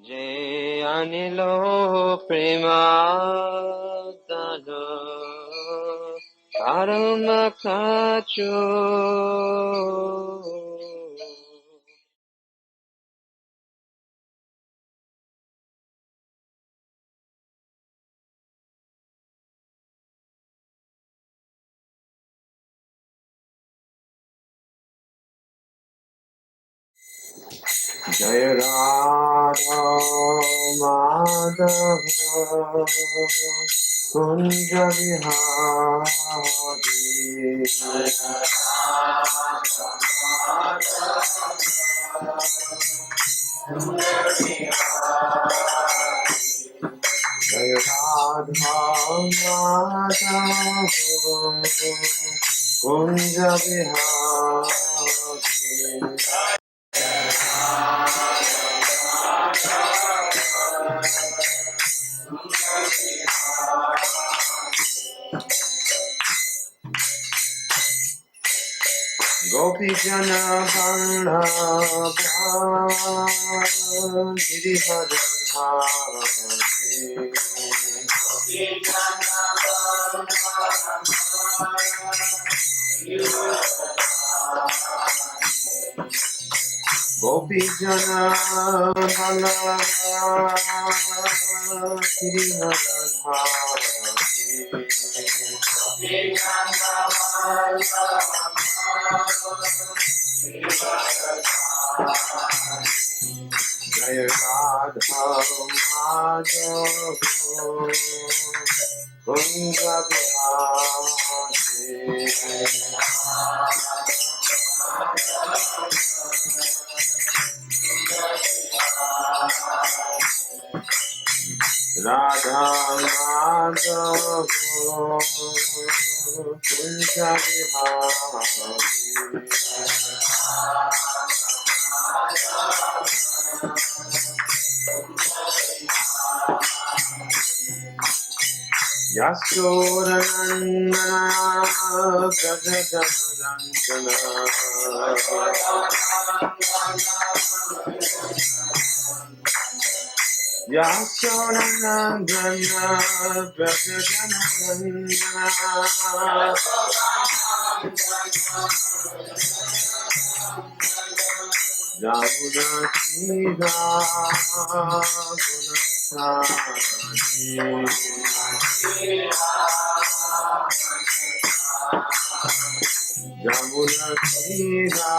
Jai Anilo Premadano Paramakacho Jai Radha Madhava Kunja Vihari Jai Radha Madhava Kunja Vihari Gopi Jana Vallabha Girivardhari Gopi Jana Vallabha Jai Radha Madhava Kunja Vihari Radha Madhava Kunja Vihari Yasodanandana Brajadharantana Yasodanandana Brajadharantana Jamuna Tira Gunasani Jamuna Tira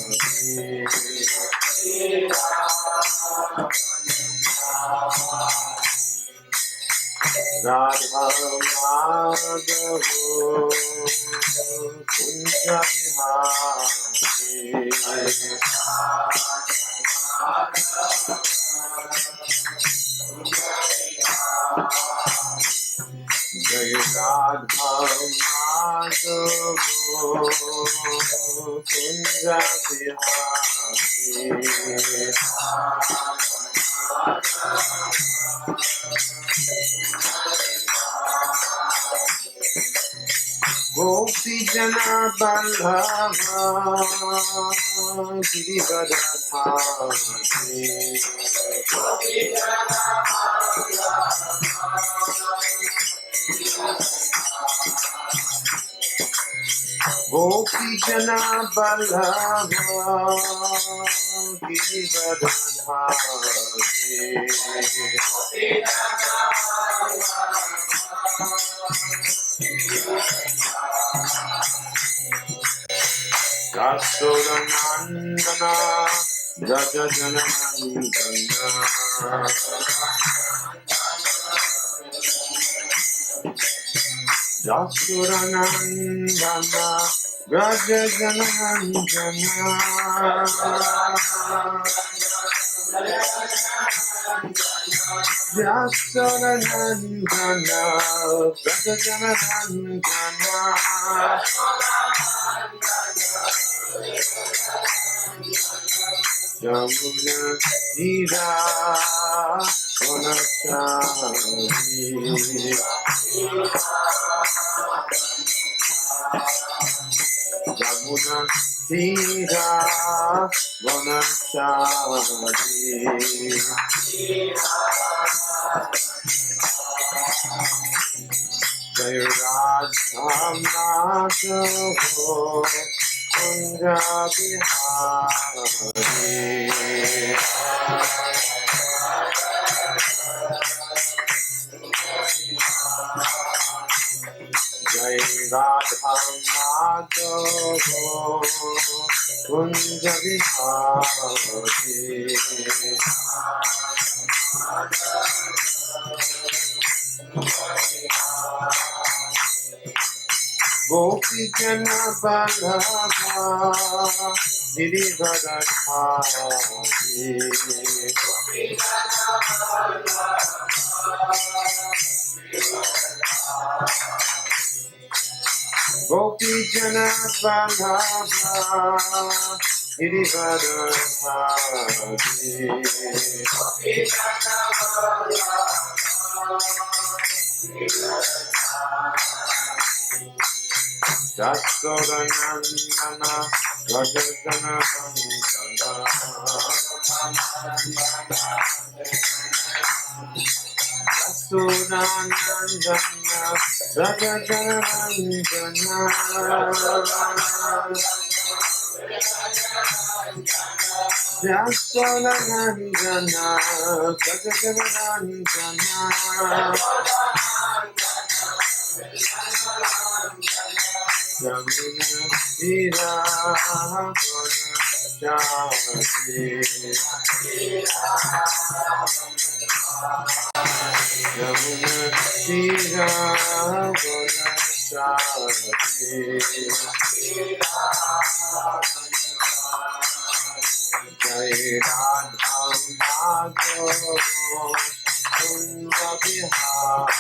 Gunasani Radha Madhava Kunja Vihari Jai Radha Madhava Kunja Vihari Gopi Jana Vallabha Girivardhari Gopi Jana Vallabha Girivardhari Yasodanandana Brajajanandana Yasodanandana Brajajanandana Yasodanandana Brajajanandana Jamuna Tira Gunasani Jamuna Sira Vanashadi Jai Radha Madhava Kunja Bihari Jai Radha Madhava Kunja Bihari Gopi Jana Vallabha Girivardhari Gopi Jana Vallabha Girivardhari Jasodanandana Rajadana Jasodanandana Rajadana Jasodanandana Jamuna Sira Gunashati Jamuna Sira Gunashati Jai Radha Madhava Kunja Bihari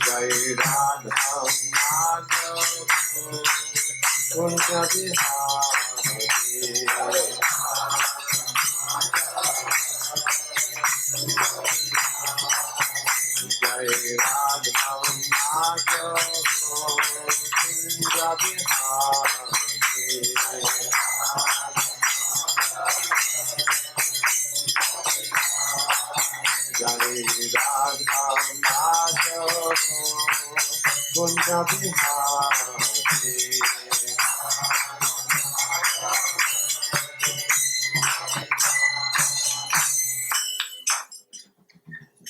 Jai Radha Madhava Kunja Bihari Jai Radha Madhava Kunja Bihari Jai Radha Madhava Kunja Bihari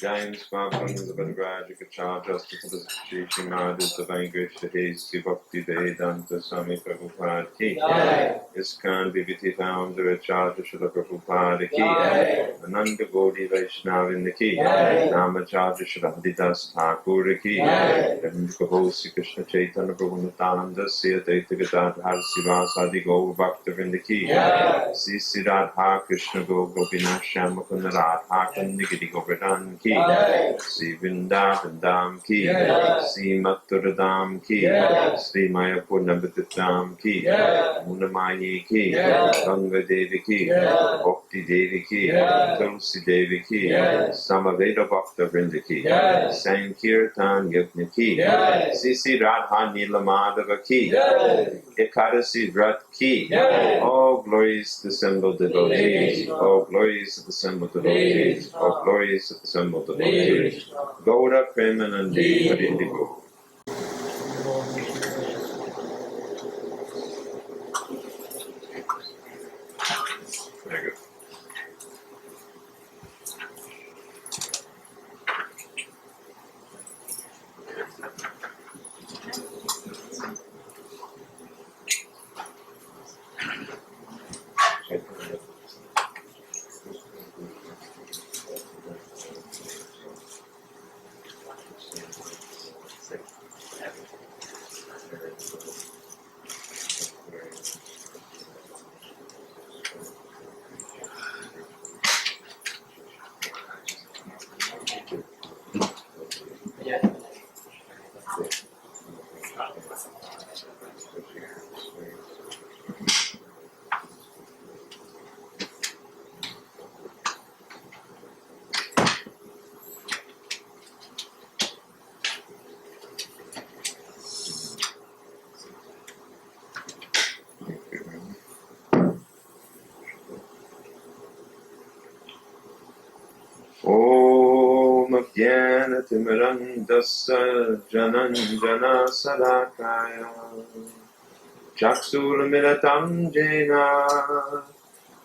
James Swapam the Vadrajika Charjas to the Shri Madhus the Vangush the Hasty Bhaktivedanta Swami Prabhupada ki Iskan Viviti founder at Charja Shula Prabhupada ki Ananda Gaudiya Vaishnava ki Nama Charja Shula Haridas Thakur ki Kahosi Krishna Chaitanya Prabhu Nityananda Siya Daita Gadadhar Sivasadi Gaur Bhaktivedanta ki Sisi Radha Krishna Gopinath Shyama Kunda Radha Kandigiri Govardhan ki Sri Vrindavan ki Sri Mathuradam ki Sri Mayapur Navadvitam ki Munamayi ki Ganga Devi ki Bhakti Devi ki Tulsi Devi ki Samaveda Bhakta Vrinda ki Sankirtan Yajna ki Sisi Radha Nilamadava ki Ekadasi Vrat ki all glories to the assembled devotees, all glories to the assembled devotees, all glories to the assembled devotees. Gauda Premanandi Harindigo. Very good. Om Jnanatimirandasya Jananjana Salakaya Chaksurmilitam Jena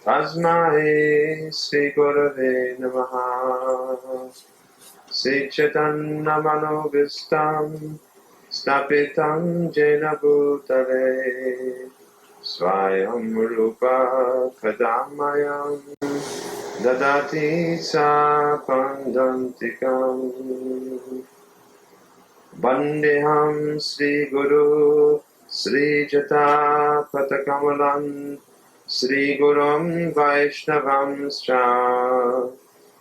Tasmai Sri Gurave Namaha Sri Chaitanya Manovistam Stapitam Jena Bhutale Swayam Rupa Kadamayam Dadati Sapandantikam Vandeham Sri Guru Sri Jata Patakamalam Sri Gurum Vaishnavam Scha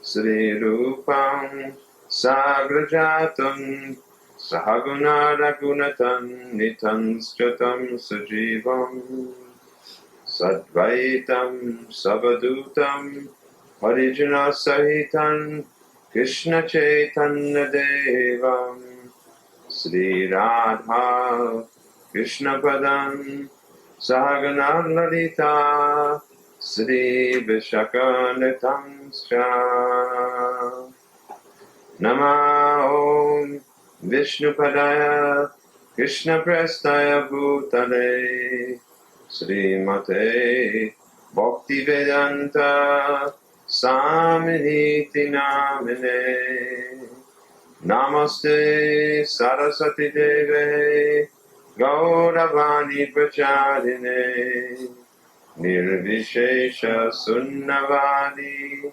Sri Rupam Sagrajatam Sahaguna Ragunatan Nitanstratam Sujivam Sadvaitam Savadutam Harijana Sahitam Krishna Chaitanya Devam Sri Radha Krishna Padam Sahagana Lalita Sri Vishakanatam Scha Nama Om Vishnu Padaya Krishna Prestaya Bhutale Srimate Bhaktivedanta Swami Namine Namaste Saraswati Deve Gauravani Pracharine Nirvishesha Sunnavadi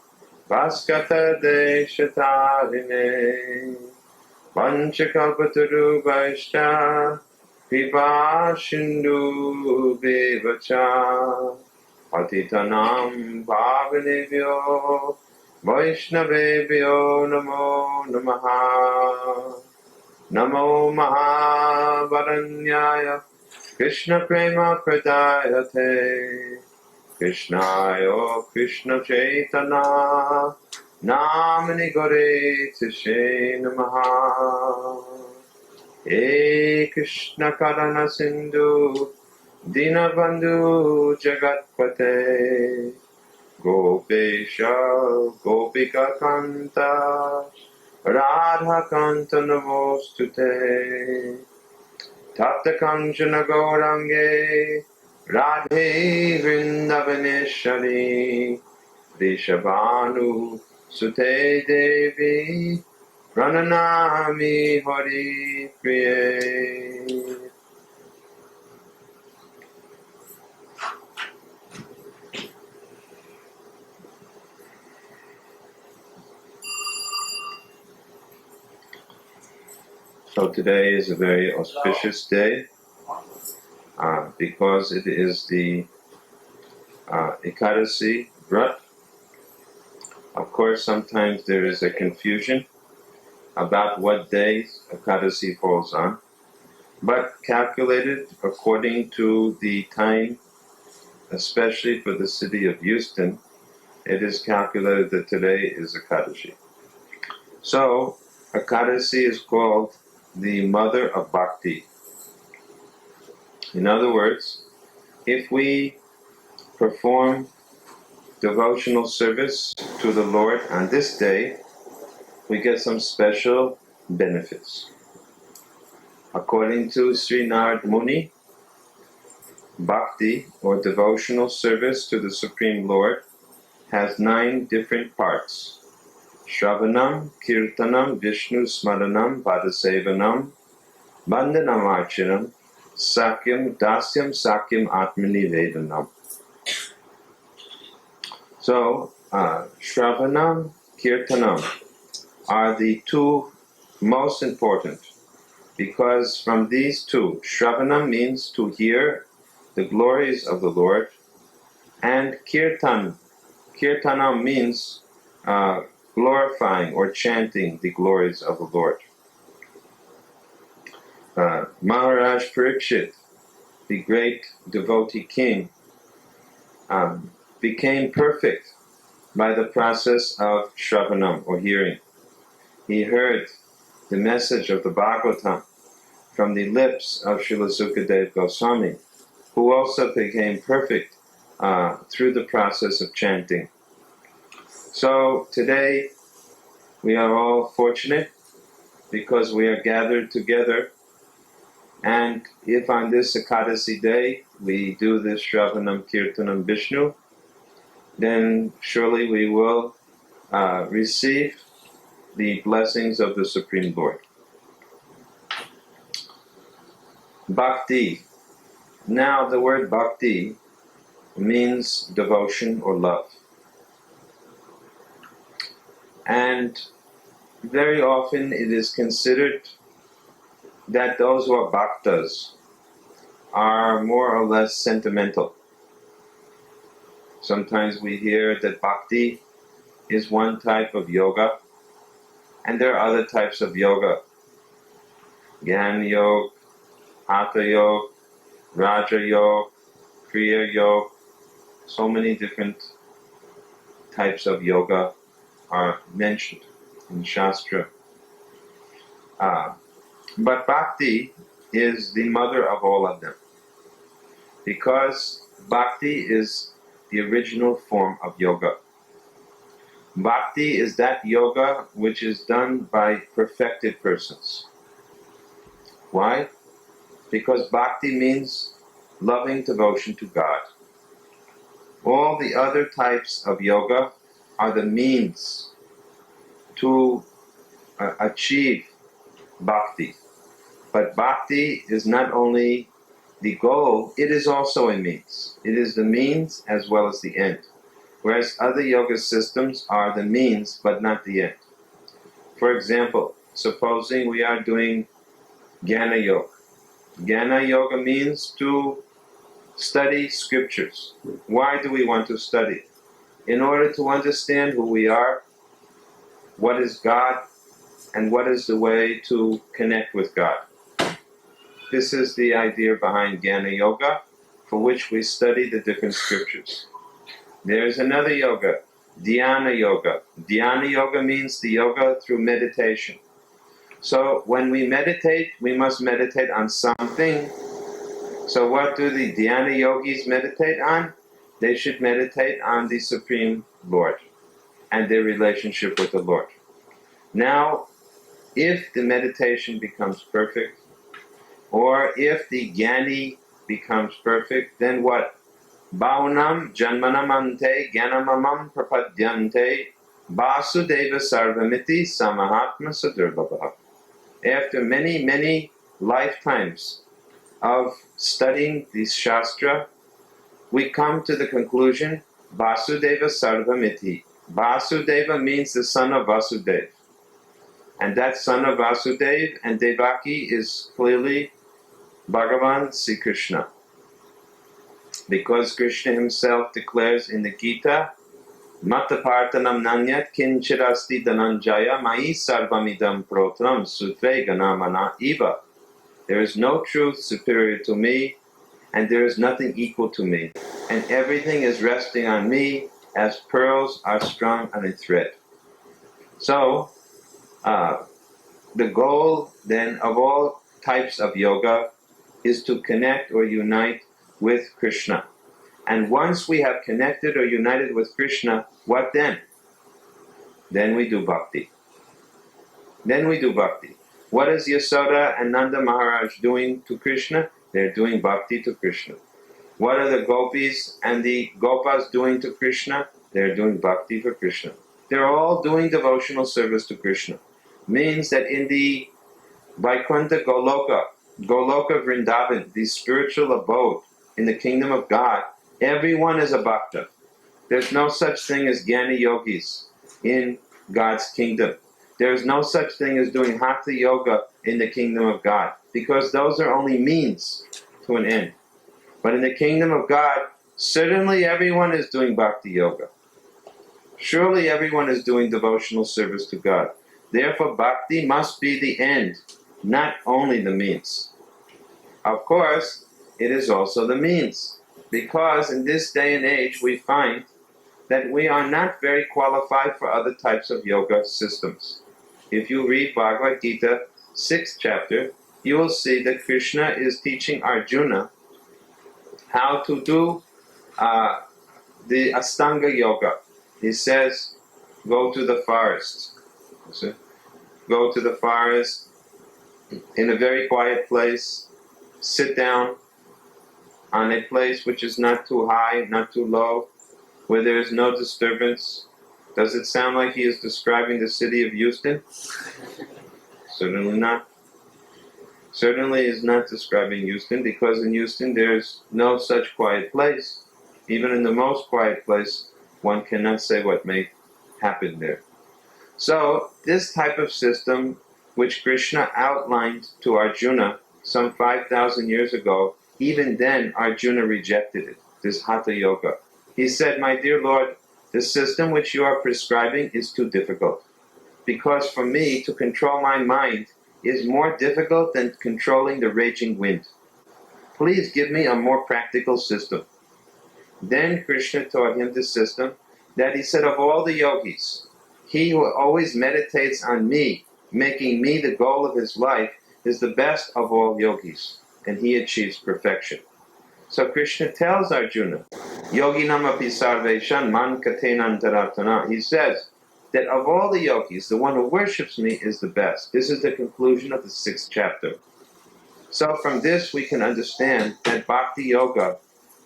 Bhaskata Deshatarine Panchakalpataru Vaishya Kripa Shindu Devacha Patitanam Bhavanebhyo Vaishnavebhyo Namo Namaha Namo Mahavaranyaya Krishna Prema Pradayate Krishnayo Krishna Chaitanya Namani Gore Tishe Namaha He Krishna Karana Sindhu Dinabandhu Jagatpate Gopesha Gopika Kanta Radha Kanta Namostute Tapta Kanchana Gaurange Radhe Vrindavaneshwari Rishabhanu Sute Devi Prananami Hari Priye. So today is a very auspicious day because it is the Ekadasi Vrat. Of course, sometimes there is a confusion about what day Ekadasi falls on, but calculated according to the time, especially for the city of Houston, it is calculated that today is Ekadashi. So, Ekadasi is called the mother of Bhakti. In other words, if we perform devotional service to the Lord on this day, we get some special benefits. According to Sri Narad Muni, Bhakti, or devotional service to the Supreme Lord, has 9 different parts. Shravanam, Kirtanam, Vishnu Smaranam, Padasevanam, Bandhanamarchanam, Sakyam, Dasyam, Sakyam, Atmani Vedanam. So, Shravanam, Kirtanam are the 2 most important, because from these 2, Shravanam means to hear the glories of the Lord, and Kirtanam means glorifying or chanting the glories of the Lord. Maharaj Parikshit, the great devotee king, became perfect by the process of Shravanam, or hearing. He heard the message of the Bhagavatam from the lips of Srila Sukadeva Goswami, who also became perfect through the process of chanting. So today We are all fortunate because we are gathered together, and if on this Ekadasi day we do this Shravanam Kirtanam Vishnu, then surely we will receive the blessings of the Supreme Lord. Bhakti. Now the word Bhakti means devotion or love. And very often it is considered that those who are bhaktas are more or less sentimental. Sometimes we hear that bhakti is one type of yoga, and there are other types of yoga. Gyan yoga, hatha yoga, raja yoga, kriya yoga. So many different types of yoga are mentioned in Shastra. But bhakti is the mother of all of them, because bhakti is the original form of yoga. Bhakti is that yoga which is done by perfected persons. Why? Because bhakti means loving devotion to God. All the other types of yoga are the means to achieve bhakti. But bhakti is not only the goal, it is also a means. It is the means as well as the end. Whereas other yoga systems are the means but not the end. For example, supposing we are doing Jnana Yoga. Jnana Yoga means to study scriptures. Why do we want to study? In order to understand who we are, what is God, and what is the way to connect with God. This is the idea behind Jnana Yoga, for which we study the different scriptures. There is another yoga, Dhyana Yoga. Dhyana Yoga means the yoga through meditation. So when we meditate, we must meditate on something. So what do the Dhyana yogis meditate on? They should meditate on the Supreme Lord and their relationship with the Lord. Now, if the meditation becomes perfect, or if the Jnani becomes perfect, then what? Bhavanam janmanamante jnanamamam prapadyante vasudeva sarvamiti samahatma sadurbhava. After many, many lifetimes of studying this Shastra, we come to the conclusion, Vasudeva Sarvamiti. Vasudeva means the son of Vasudeva. And that son of Vasudeva and Devaki is clearly Bhagavan Sri Krishna. Because Krishna himself declares in the Gita, Matapartanam nanyat kinchirasti dhananjaya mai sarvamidam protram sutre ganamana iva. There is no truth superior to me, and there is nothing equal to me. And everything is resting on me as pearls are strung on a thread. So, the goal then of all types of yoga is to connect or unite with Krishna. And once we have connected or united with Krishna, what then? Then we do bhakti. Then we do bhakti. What is Yasoda and Nanda Maharaj doing to Krishna? They're doing bhakti to Krishna. What are the gopis and the gopas doing to Krishna? They're doing bhakti for Krishna. They're all doing devotional service to Krishna. Means that in the Vaikuntha Goloka Vrindavan, the spiritual abode in the kingdom of God, everyone is a bhakta. There's no such thing as Jnana yogis in God's kingdom. There's no such thing as doing Hatha yoga in the kingdom of God, because those are only means to an end. But in the kingdom of God, certainly everyone is doing bhakti yoga. Surely everyone is doing devotional service to God. Therefore, bhakti must be the end, not only the means. Of course, it is also the means, because in this day and age we find that we are not very qualified for other types of yoga systems. If you read Bhagavad Gita, 6th chapter, you will see that Krishna is teaching Arjuna how to do the Astanga yoga. He says, go to the forest, You see? Go to the forest, in a very quiet place, sit down on a place which is not too high, not too low, where there is no disturbance. Does it sound like he is describing the city of Houston? Certainly not. Certainly is not describing Houston, because in Houston there's no such quiet place. Even in the most quiet place, one cannot say what may happen there. So this type of system, which Krishna outlined to Arjuna some 5,000 years ago, even then Arjuna rejected it, this Hatha Yoga. He said, my dear Lord, the system which you are prescribing is too difficult, because for me to control my mind is more difficult than controlling the raging wind. Please give me a more practical system. Then Krishna taught him the system that he said, of all the yogis, he who always meditates on me, making me the goal of his life, is the best of all yogis, and he achieves perfection. So Krishna tells Arjuna, Yoginam api sarveshan man katenantaratana. He says that of all the yogis, the one who worships me is the best. This is the conclusion of the 6th chapter. So from this we can understand that Bhakti Yoga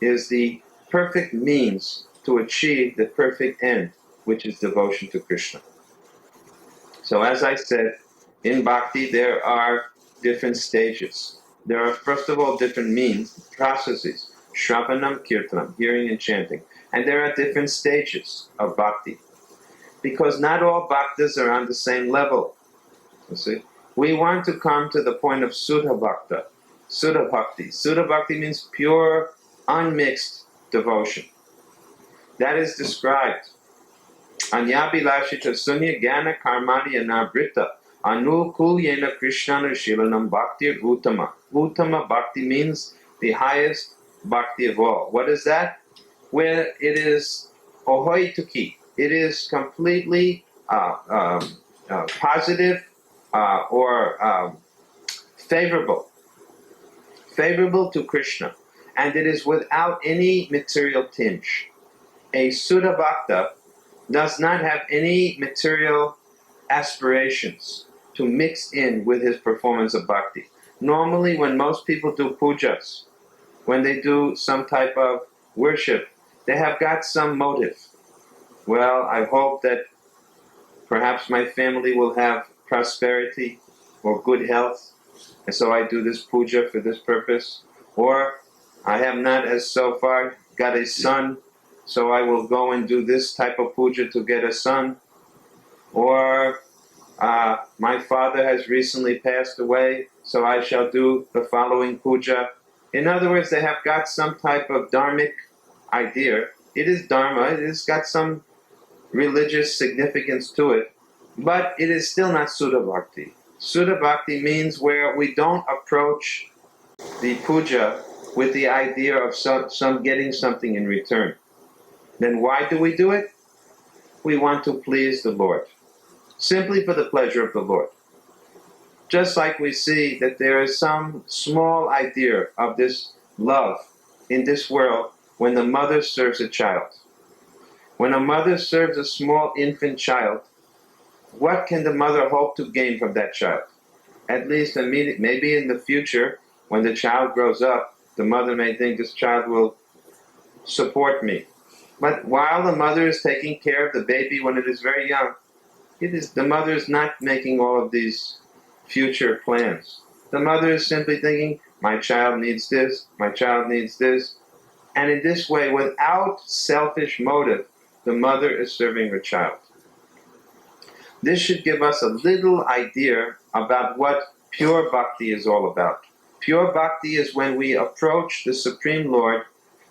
is the perfect means to achieve the perfect end, which is devotion to Krishna. So as I said, in Bhakti there are different stages. There are, first of all, different means, processes, Shravanam, Kirtanam, hearing and chanting. And there are different stages of Bhakti, because not all Bhaktas are on the same level. You see? We want to come to the point of Sudha Bhakta, Sudha Bhakti. Sudha Bhakti means pure, unmixed devotion. That is described. Anyabhilashita sunya jnana karmani anabrita anukulyena krishnana shilanam bhaktir uttama. Uttama bhakti means the highest bhakti of all. What is that? Where it is ahoituki. It is completely positive or favorable. Favorable to Krishna. And it is without any material tinge. A Sudha Bhakta does not have any material aspirations to mix in with his performance of bhakti. Normally, when most people do pujas, when they do some type of worship, they have got some motive. Well, I hope that perhaps my family will have prosperity or good health, and so I do this puja for this purpose. Or I have not, as so far, got a son, so I will go and do this type of puja to get a son. Or my father has recently passed away, so I shall do the following puja. In other words, they have got some type of dharmic idea. It is dharma, it has got some religious significance to it, but it is still not Sudha Bhakti. Sudha Bhakti means where we don't approach the puja with the idea of some getting something in return. Then why do we do it? We want to please the Lord, simply for the pleasure of the Lord. Just like we see that there is some small idea of this love in this world when the mother serves a child. When a mother serves a small infant child, what can the mother hope to gain from that child? At least maybe in the future, when the child grows up, the mother may think this child will support me. But while the mother is taking care of the baby when it is very young, the mother is not making all of these future plans. The mother is simply thinking, my child needs this, my child needs this. And in this way, without selfish motive, the mother is serving her child. This should give us a little idea about what pure bhakti is all about. Pure bhakti is when we approach the Supreme Lord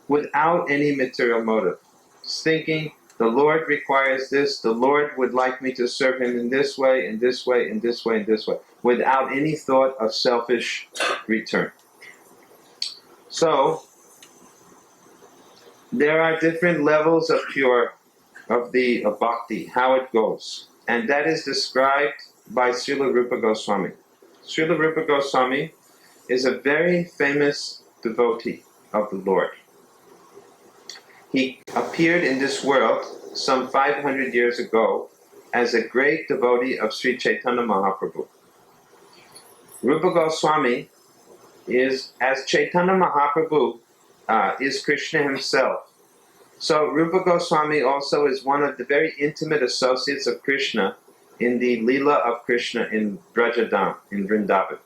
without any material motive. Just thinking, the Lord requires this, the Lord would like me to serve Him in this way, in this way, in this way, in this way, without any thought of selfish return. So, there are different levels of bhakti, how it goes. And that is described by Srila Rupa Goswami. Srila Rupa Goswami is a very famous devotee of the Lord. He appeared in this world some 500 years ago as a great devotee of Sri Chaitanya Mahaprabhu. Rupa Goswami is, as Chaitanya Mahaprabhu is Krishna himself. So Rupa Goswami also is one of the very intimate associates of Krishna in the Leela of Krishna in Brajadam, in Vrindavan.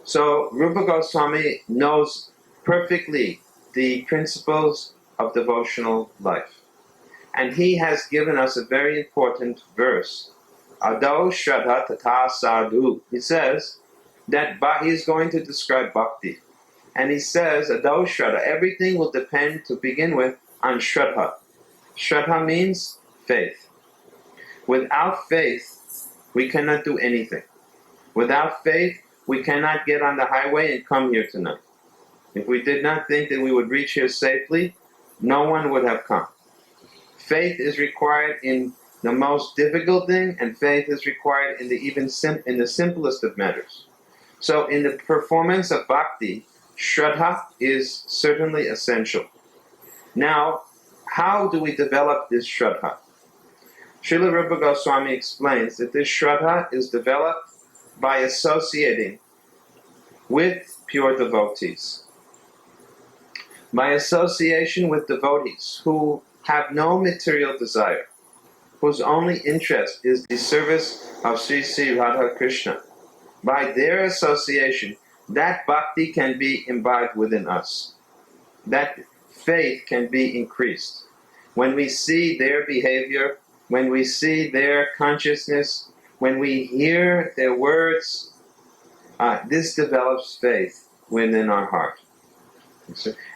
So Rupa Goswami knows perfectly the principles of devotional life. And he has given us a very important verse. Adau Shraddha Tata Sadhu. He says that he's going to describe bhakti. And he says, Adau Shraddha, everything will depend to begin with on Shraddha. Shraddha means faith. Without faith, we cannot do anything. Without faith, we cannot get on the highway and come here tonight. If we did not think that we would reach here safely, no one would have come. Faith is required in the most difficult thing, and faith is required in the simplest of matters. So in the performance of bhakti, Shraddha is certainly essential. Now, how do we develop this Shraddha? Srila Rupa Goswami explains that this Shraddha is developed by associating with pure devotees. By association with devotees who have no material desire, whose only interest is the service of Sri Sri Radha Krishna. By their association, that bhakti can be imbibed within us. That faith can be increased. When we see their behavior, when we see their consciousness, when we hear their words, this develops faith within our heart.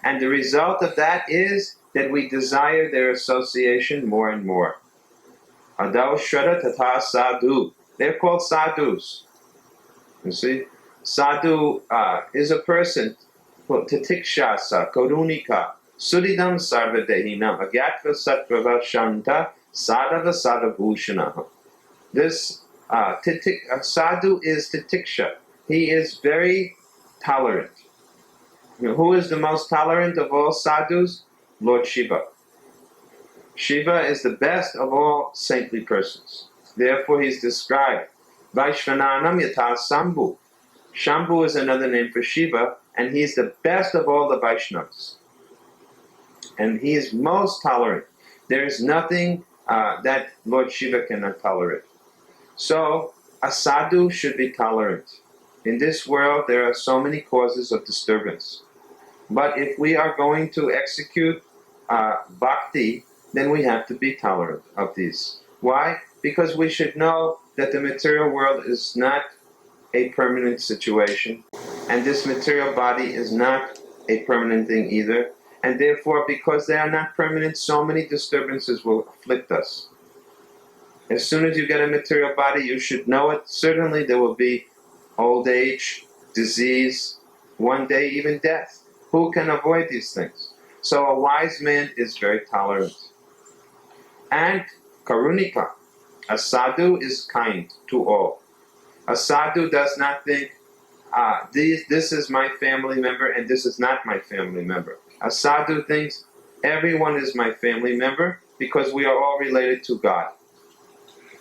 And the result of that is that we desire their association more and more. Adau Shraddha Tata Sadhu. They're called sadhus. You see? Sadhu is a person, Titikshasa, Korunika, Sudidam Sarvadehinam, Agyatva Sattva Shanta, Sadhava Sadhabhushana. This sadhu is Titiksha. He is very tolerant. You know, who is the most tolerant of all sadhus? Lord Shiva. Shiva is the best of all saintly persons. Therefore he is described. Vaishvananam yatha Sambhu. Shambhu is another name for Shiva, and he is the best of all the Vaishnavas. And he is most tolerant. There is nothing that Lord Shiva cannot tolerate. So, a sadhu should be tolerant. In this world, there are so many causes of disturbance. But if we are going to execute bhakti, then we have to be tolerant of these. Why? Because we should know that the material world is not a permanent situation, and this material body is not a permanent thing either, and therefore, because they are not permanent, so many disturbances will afflict us. As soon as you get a material body, you should know it. Certainly there will be old age, disease, one day even death. Who can avoid these things? So a wise man is very tolerant. And karunika, a sadhu is kind to all. A sadhu does not think, this is my family member and this is not my family member. A sadhu thinks, everyone is my family member because we are all related to God.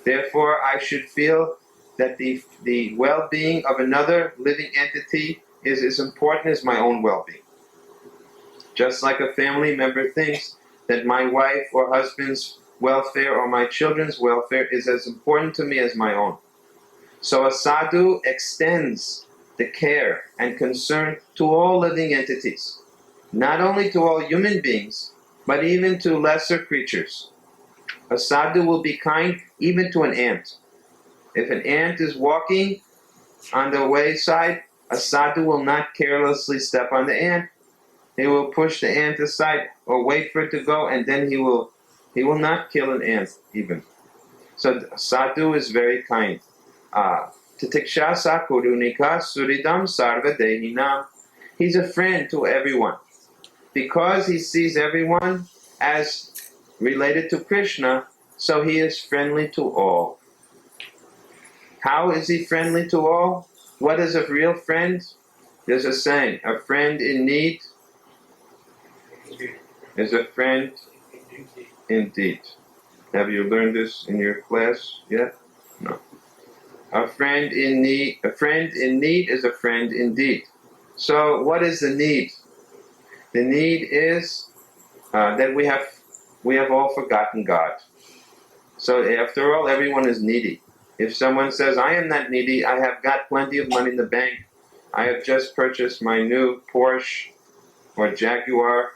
Therefore, I should feel that the well-being of another living entity is as important as my own well-being. Just like a family member thinks that my wife or husband's welfare or my children's welfare is as important to me as my own. So a sadhu extends the care and concern to all living entities, not only to all human beings, but even to lesser creatures. A sadhu will be kind even to an ant. If an ant is walking on the wayside, a sadhu will not carelessly step on the ant. He will push the ant aside or wait for it to go, and then he will not kill an ant even. So sadhu is very kind. Titikshasa kurunika suridam sarva dehinam. He's a friend to everyone. Because he sees everyone as related to Krishna, so he is friendly to all. How is he friendly to all? What is a real friend? There's a saying, a friend in need is a friend indeed. Have you learned this in your class yet? No. A friend in need is a friend indeed. So what is the need? The need is that we have all forgotten God. So after all, everyone is needy. If someone says, I am not needy, I have got plenty of money in the bank, I have just purchased my new Porsche or Jaguar,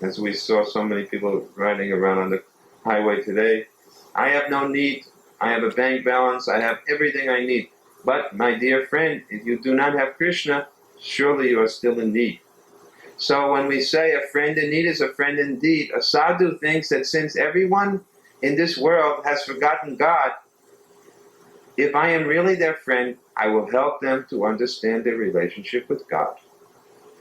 as we saw so many people riding around on the highway today, I have no need, I have a bank balance, I have everything I need. But my dear friend, if you do not have Krishna, surely you are still in need. So when we say a friend in need is a friend indeed, a sadhu thinks that since everyone in this world has forgotten God, if I am really their friend, I will help them to understand their relationship with God.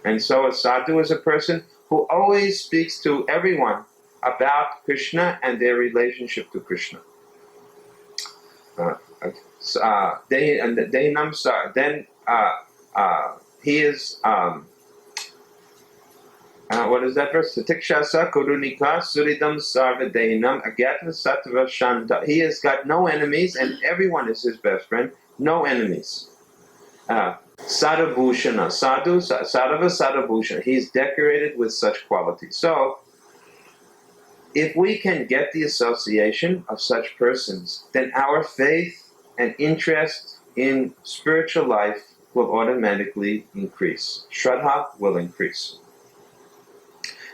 And so a sadhu is a person who always speaks to everyone about Krishna and their relationship to Krishna. He is what is that verse? Satikshasa kurunika suridam sarvadehinam agyatva sattva shanta. He has got no enemies and everyone is his best friend. No enemies. Sadhabhushana. Sadhava Sadhabhushana. He's decorated with such qualities. So, if we can get the association of such persons, then our faith and interest in spiritual life will automatically increase. Shraddha will increase.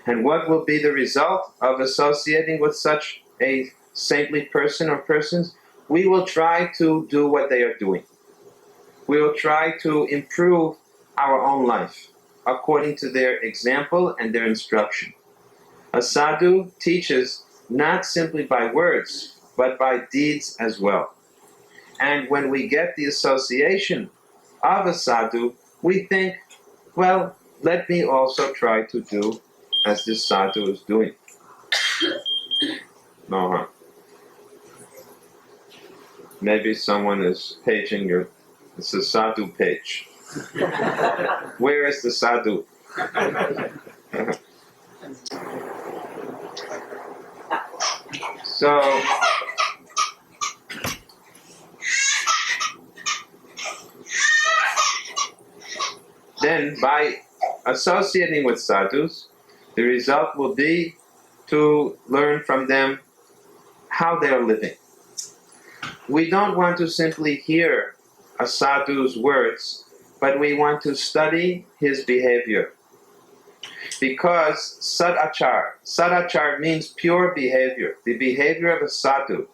And what will be the result of associating with such a saintly person or persons? We will try to do what they are doing. We will try to improve our own life according to their example and their instruction. A sadhu teaches not simply by words, but by deeds as well. And when we get the association of a sadhu, we think, well, let me also try to do as this sadhu is doing. No harm. Maybe someone is paging your, it's a sadhu page. Where is the sadhu? So, then by associating with sadhus, the result will be to learn from them how they are living. We don't want to simply hear a sadhu's words, but we want to study his behavior. Because sadachar means pure behavior. The behavior of a sadhu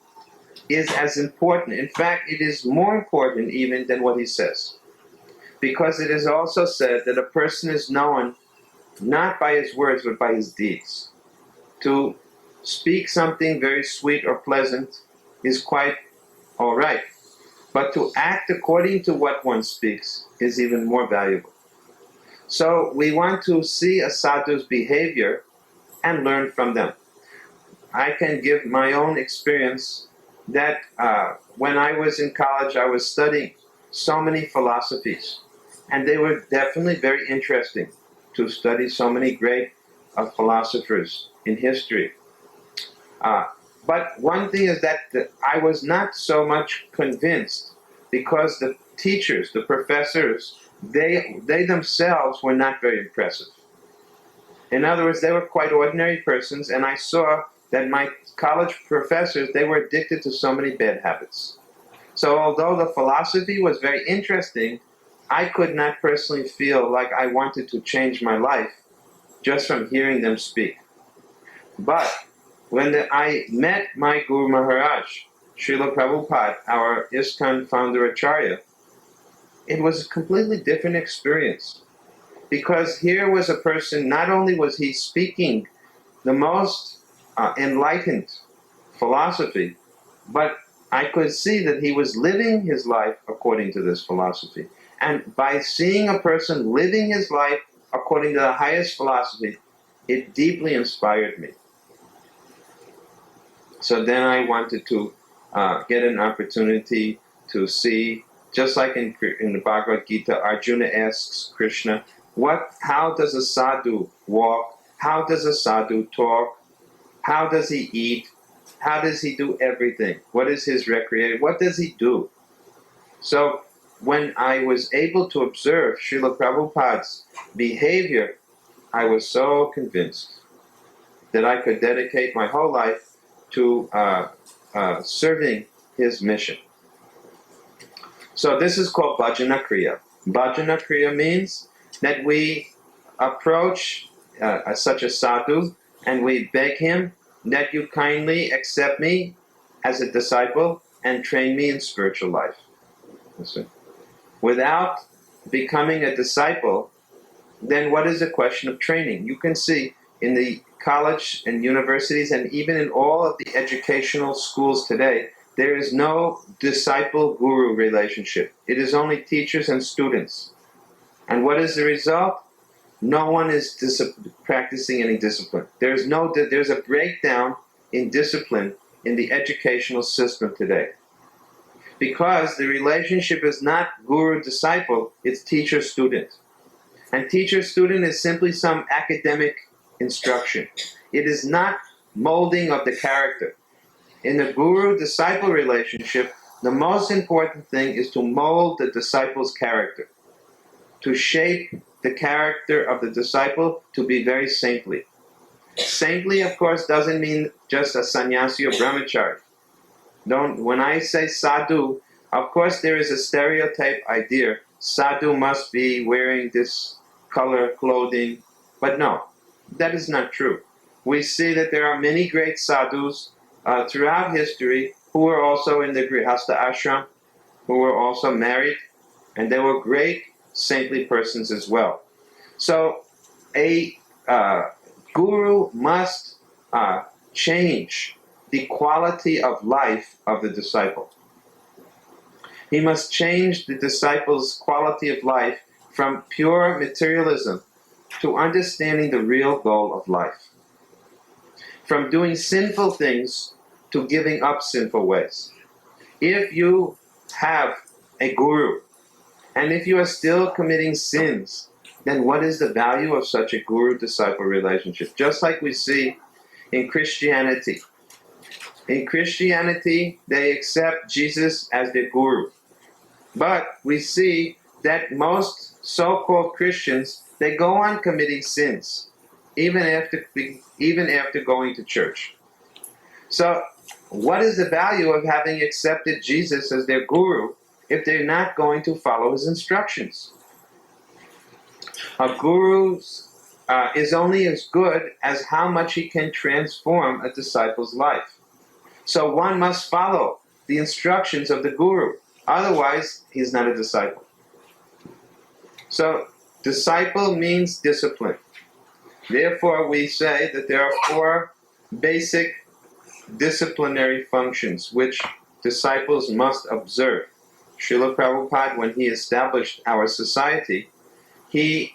is as important. In fact, it is more important even than what he says. Because it is also said that a person is known not by his words, but by his deeds. To speak something very sweet or pleasant is quite all right. But to act according to what one speaks is even more valuable. So we want to see a sadhu's behavior and learn from them. I can give my own experience that when I was in college, I was studying so many philosophies. And they were definitely very interesting to study so many great philosophers in history. But one thing is that I was not so much convinced because the teachers, the professors, they themselves were not very impressive. In other words, they were quite ordinary persons, and I saw that my college professors, they were addicted to so many bad habits. So although the philosophy was very interesting, I could not personally feel like I wanted to change my life just from hearing them speak. But when I met my Guru Maharaj, Srila Prabhupada, our ISKCON founder Acharya, it was a completely different experience. Because here was a person, not only was he speaking the most enlightened philosophy, but I could see that he was living his life according to this philosophy. And by seeing a person living his life according to the highest philosophy, it deeply inspired me. So then I wanted to get an opportunity to see, just like in the Bhagavad Gita, Arjuna asks Krishna, how does a sadhu walk? How does a sadhu talk? How does he eat? how does he do everything? What is his recreation? What does he do? So when I was able to observe Srila Prabhupada's behavior, I was so convinced that I could dedicate my whole life to serving his mission. So this is called Bhajana Kriya. Bhajana Kriya means that we approach such a sadhu and we beg him that you kindly accept me as a disciple and train me in spiritual life. Listen. Without becoming a disciple, then what is the question of training? You can see in the college and universities and even in all of the educational schools today, there is no disciple-guru relationship. It is only teachers and students. And what is the result? No one is practicing any discipline. There's a breakdown in discipline in the educational system today. Because the relationship is not guru-disciple, it's teacher-student. And teacher-student is simply some academic instruction. It is not molding of the character. In the guru-disciple relationship, the most important thing is to mold the disciple's character, to shape the character of the disciple to be very saintly. Saintly, of course, doesn't mean just a sannyasi or brahmachari. When I say sadhu, of course there is a stereotype idea. Sadhu must be wearing this color clothing, but no, that is not true. We see that there are many great sadhus throughout history who were also in the Grihastha ashram, who were also married, and they were great saintly persons as well. So a guru must change the quality of life of the disciple. He must change the disciple's quality of life from pure materialism to understanding the real goal of life. From doing sinful things to giving up sinful ways. If you have a guru, and if you are still committing sins, then what is the value of such a guru-disciple relationship? Just like we see in Christianity. In Christianity, they accept Jesus as their guru. But we see that most so-called Christians, they go on committing sins, even after going to church. So, what is the value of having accepted Jesus as their guru if they're not going to follow his instructions? A guru is only as good as how much he can transform a disciple's life. So one must follow the instructions of the guru. Otherwise, he's not a disciple. So, disciple means discipline. Therefore, we say that there are 4 basic disciplinary functions which disciples must observe. Srila Prabhupada, when he established our society, he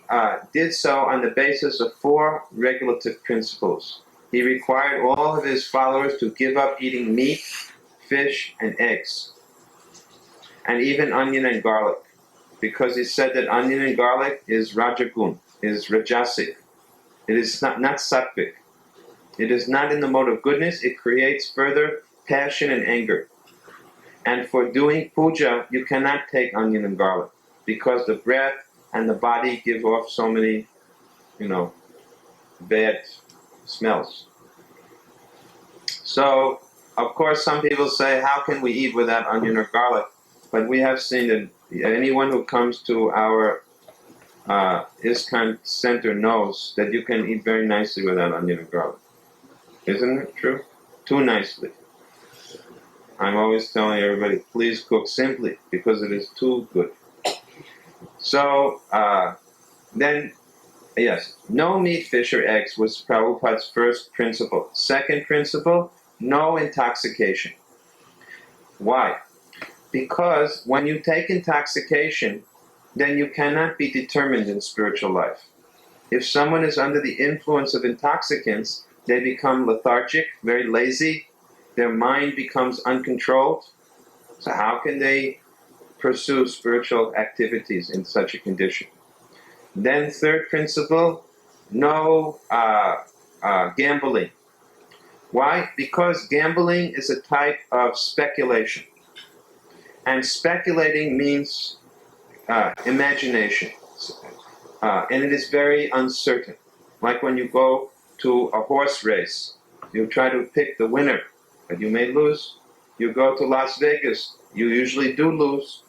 did so on the basis of 4 regulative principles. He required all of his followers to give up eating meat, fish, and eggs, and even onion and garlic, because he said that onion and garlic is rajagun, is rajasic. It is not sattvic. It is not in the mode of goodness. It creates further passion and anger. And for doing puja, you cannot take onion and garlic, because the breath and the body give off so many, bad smells. So, of course, some people say, how can we eat without onion or garlic? But we have seen that anyone who comes to our ISKCON center knows that you can eat very nicely without onion and garlic. Isn't it true? Too nicely. I'm always telling everybody, please cook simply, because it is too good. So, then, yes, no meat, fish, or eggs was Prabhupada's first principle. Second principle, no intoxication. Why? Because when you take intoxication, then you cannot be determined in spiritual life. If someone is under the influence of intoxicants, they become lethargic, very lazy, their mind becomes uncontrolled. So how can they pursue spiritual activities in such a condition? Then third principle, no gambling. Why? Because gambling is a type of speculation. And speculating means imagination. And it is very uncertain. Like when you go to a horse race, you try to pick the winner, but you may lose. You go to Las Vegas, you usually do lose.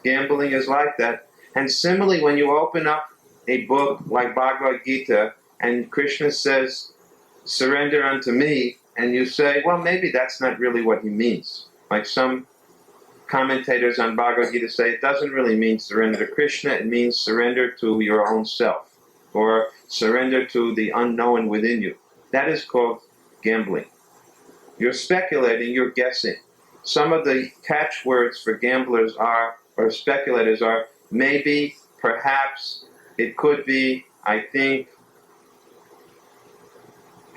Gambling is like that. And similarly, when you open up a book like Bhagavad Gita, and Krishna says, surrender unto me, and you say, well, maybe that's not really what he means. Like some commentators on Bhagavad Gita say, it doesn't really mean surrender to Krishna, it means surrender to your own self, or surrender to the unknown within you. That is called gambling. You're speculating, you're guessing. Some of the catchwords for gamblers are, or speculators are, maybe, perhaps, it could be, I think.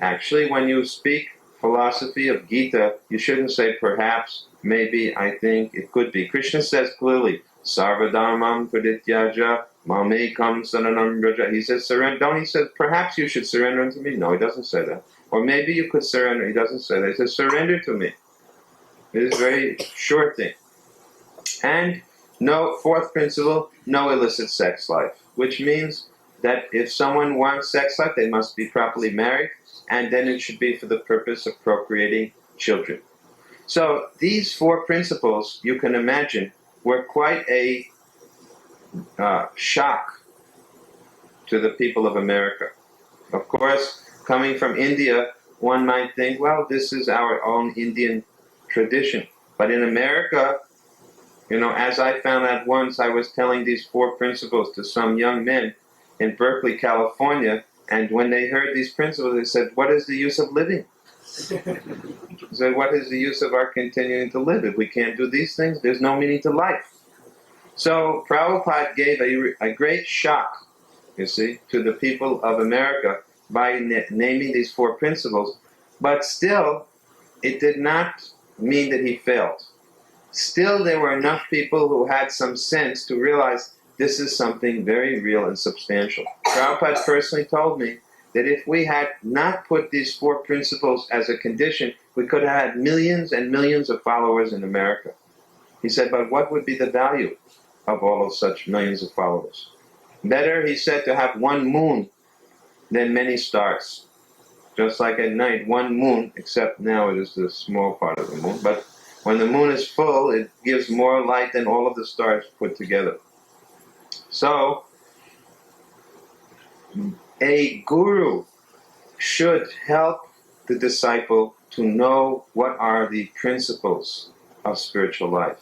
Actually, when you speak philosophy of Gita, you shouldn't say perhaps, maybe, I think, it could be. Krishna says clearly, Sarvadharmam pradityaja mamekam saranam braja. He says, surrender. Don't he say, perhaps you should surrender unto me? No, he doesn't say that. Or maybe you could surrender. He doesn't say that. He says, surrender to me. It is a very short thing. And fourth principle, no illicit sex life, which means that if someone wants sex life, they must be properly married, and then it should be for the purpose of procreating children. So these four principles, you can imagine, were quite a shock to the people of America. Of course, coming from India, one might think, well, this is our own Indian tradition. But in America, as I found out once, I was telling these four principles to some young men in Berkeley, California, and when they heard these principles, they said, what is the use of living? They said, what is the use of our continuing to live? If we can't do these things, there's no meaning to life. So Prabhupada gave a great shock, you see, to the people of America by naming these four principles, but still, it did not mean that he failed. Still, there were enough people who had some sense to realize this is something very real and substantial. Prabhupada personally told me that if we had not put these four principles as a condition, we could have had millions and millions of followers in America. He said, but what would be the value of all of such millions of followers? Better, he said, to have one moon than many stars. Just like at night, one moon, except now it is the small part of the moon, but when the moon is full, it gives more light than all of the stars put together. So, a guru should help the disciple to know what are the principles of spiritual life.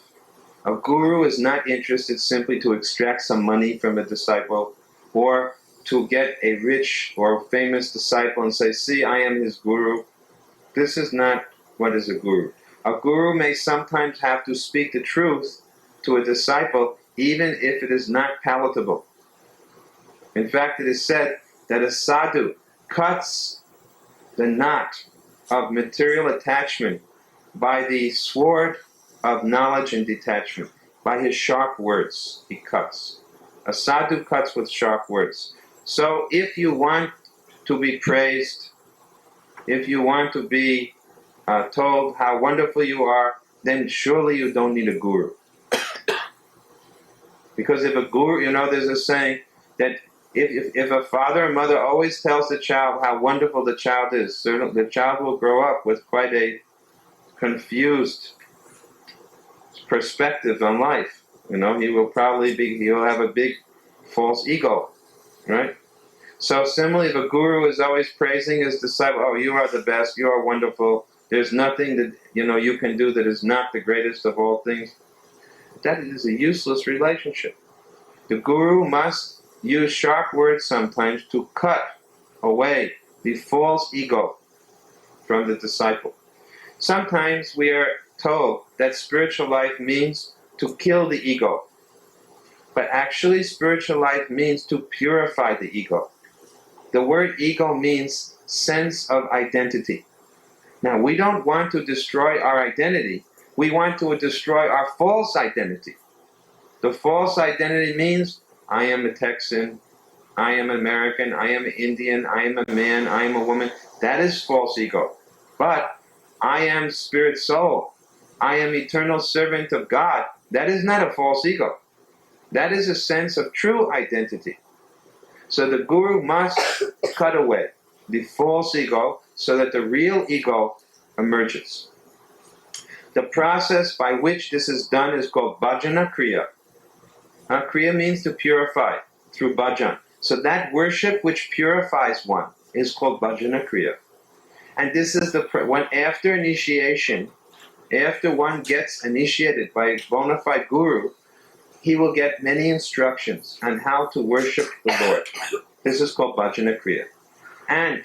A guru is not interested simply to extract some money from a disciple or to get a rich or famous disciple and say, see, I am his guru. This is not what is a guru. A guru may sometimes have to speak the truth to a disciple even if it is not palatable. In fact, it is said that a sadhu cuts the knot of material attachment by the sword of knowledge and detachment. By his sharp words, he cuts. A sadhu cuts with sharp words. So if you want to be praised, if you want to be told how wonderful you are, then surely you don't need a guru. Because if a guru, there's a saying that if a father or mother always tells the child how wonderful the child is, the child will grow up with quite a confused perspective on life. He will have a big false ego, right? So similarly, if a guru is always praising his disciple, oh, you are the best, you are wonderful, there's nothing that you can do that is not the greatest of all things, that is a useless relationship. The guru must use sharp words sometimes to cut away the false ego from the disciple. Sometimes we are told that spiritual life means to kill the ego. But actually, spiritual life means to purify the ego. The word ego means sense of identity. Now, we don't want to destroy our identity. We want to destroy our false identity. The false identity means, I am a Texan, I am American, I am Indian, I am a man, I am a woman. That is false ego. But I am spirit soul. I am eternal servant of God. That is not a false ego. That is a sense of true identity. So the guru must cut away the false ego so that the real ego emerges. The process by which this is done is called bhajana kriya. Kriya means to purify through bhajan. So that worship which purifies one is called bhajana kriya. And this is when after initiation, after one gets initiated by a bona fide guru, he will get many instructions on how to worship the Lord. This is called bhajana kriya. And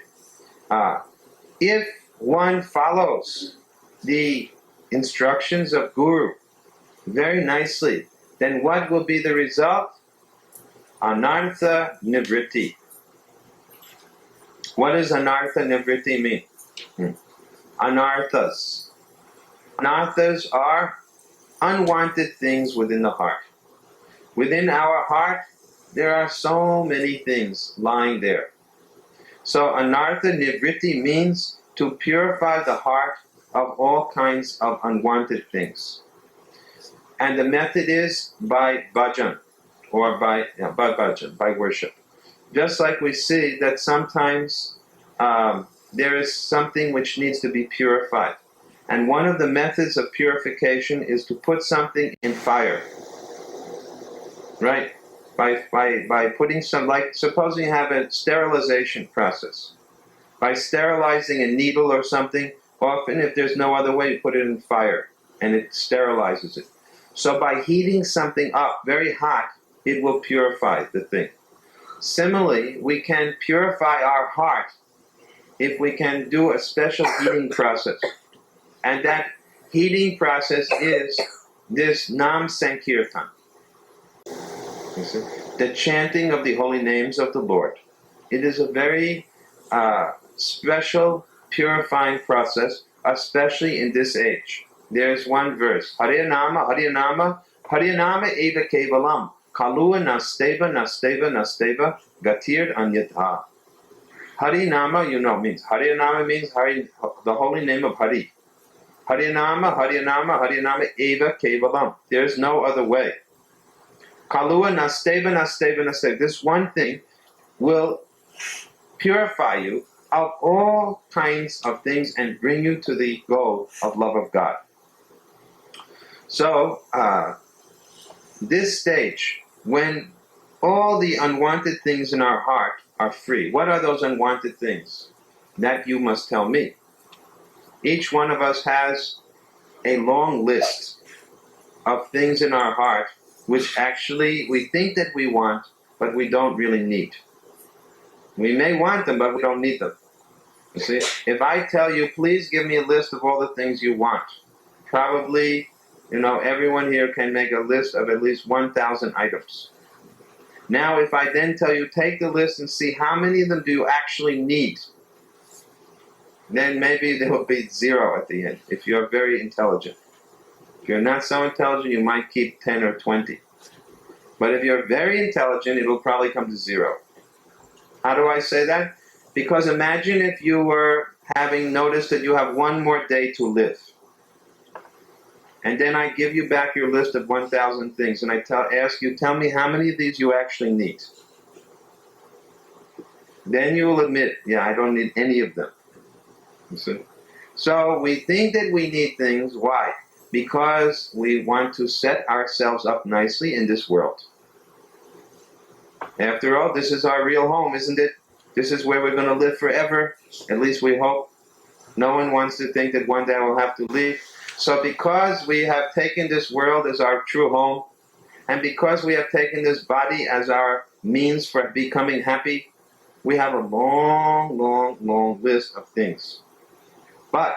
if one follows the instructions of guru very nicely, then what will be the result? Anartha nivritti. What does anartha nivritti mean? Anarthas. Anarthas are unwanted things within the heart. Within our heart, there are so many things lying there. So anartha nivritti means to purify the heart of all kinds of unwanted things. And the method is by bhajan, or by bhajan, by worship. Just like we see that sometimes there is something which needs to be purified. And one of the methods of purification is to put something in fire. Right? By putting some, like supposing you have a sterilization process. By sterilizing a needle or something, often if there's no other way, you put it in fire and it sterilizes it. So by heating something up very hot, it will purify the thing. Similarly, we can purify our heart if we can do a special heating process. And that heating process is this Nam Sankirtan. You see? The chanting of the holy names of the Lord. It is a very special purifying process, especially in this age. There's one verse. Hariyanama, Hariyanama, Hariyanama eva kevalam. Kalua nasteva, nasteva, nasteva, gatir anyatha. Harinama, means. Harinama means the holy name of Hari. Harinama, Harinama, Harinama eva kevalam. There's no other way. Kalua nasteva, nasteva, nasteva. This one thing will purify you of all kinds of things and bring you to the goal of love of God. So, this stage, when all the unwanted things in our heart are free. What are those unwanted things? That you must tell me. Each one of us has a long list of things in our heart which actually we think that we want, but we don't really need. We may want them, but we don't need them. You see, if I tell you, please give me a list of all the things you want, probably, everyone here can make a list of at least 1,000 items. Now, if I then tell you, take the list and see how many of them do you actually need, then maybe there will be 0 at the end, if you're very intelligent. If you're not so intelligent, you might keep 10 or 20. But if you're very intelligent, it will probably come to 0. How do I say that? Because imagine if you were having noticed that you have one more day to live. And then I give you back your list of 1,000 things, and I ask you, tell me how many of these you actually need. Then you will admit, yeah, I don't need any of them. You see? So we think that we need things. Why? Because we want to set ourselves up nicely in this world. After all, this is our real home, isn't it? This is where we're going to live forever. At least we hope. No one wants to think that one day we'll have to leave. So because we have taken this world as our true home, and because we have taken this body as our means for becoming happy, we have a long, long, long list of things. But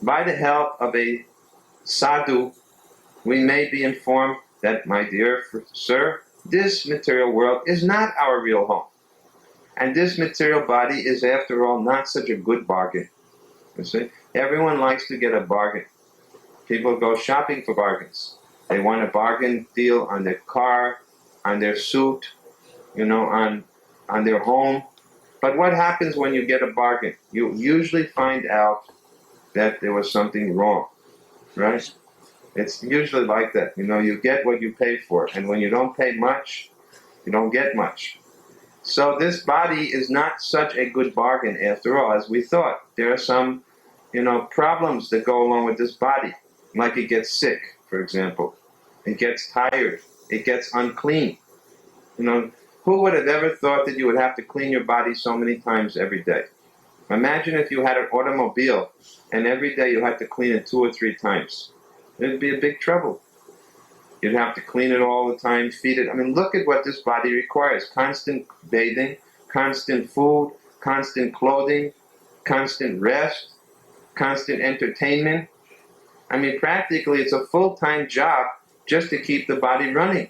by the help of a sadhu, we may be informed that, my dear sir, this material world is not our real home. And this material body is, after all, not such a good bargain. You see? Everyone likes to get a bargain. People go shopping for bargains. They want a bargain deal on their car, on their suit, on their home. But what happens when you get a bargain? You usually find out that there was something wrong, right? It's usually like that. You get what you pay for, and when you don't pay much, you don't get much. So this body is not such a good bargain after all as we thought. There are some, problems that go along with this body. Like it gets sick, for example. It gets tired. It gets unclean. Who would have ever thought that you would have to clean your body so many times every day? Imagine if you had an automobile and every day you had to clean it 2 or 3 times. It'd be a big trouble. You'd have to clean it all the time, feed it. Look at what this body requires. Constant bathing, constant food, constant clothing, constant rest, constant entertainment. Practically it's a full-time job just to keep the body running.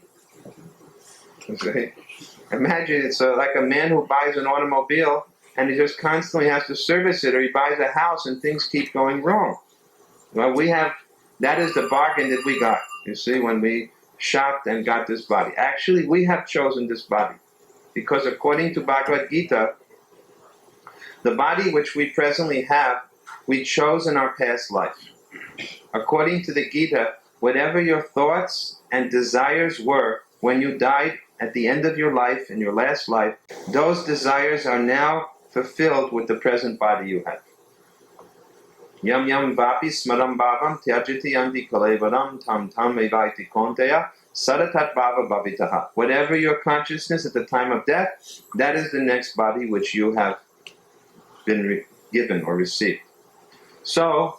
Okay? Imagine it's like a man who buys an automobile and he just constantly has to service it, or he buys a house and things keep going wrong. Well, that is the bargain that we got, you see, when we shopped and got this body. Actually, we have chosen this body because according to Bhagavad Gita, the body which we presently have, we chose in our past life. According to the Gita, whatever your thoughts and desires were when you died at the end of your life, in your last life, those desires are now fulfilled with the present body you have. Yam yam vapi smaram bhavam tyajati yanti kalevaram tam tam evaiti konteya sadatat bhava bhavitaha. Whatever your consciousness at the time of death, that is the next body which you have been given or received. So,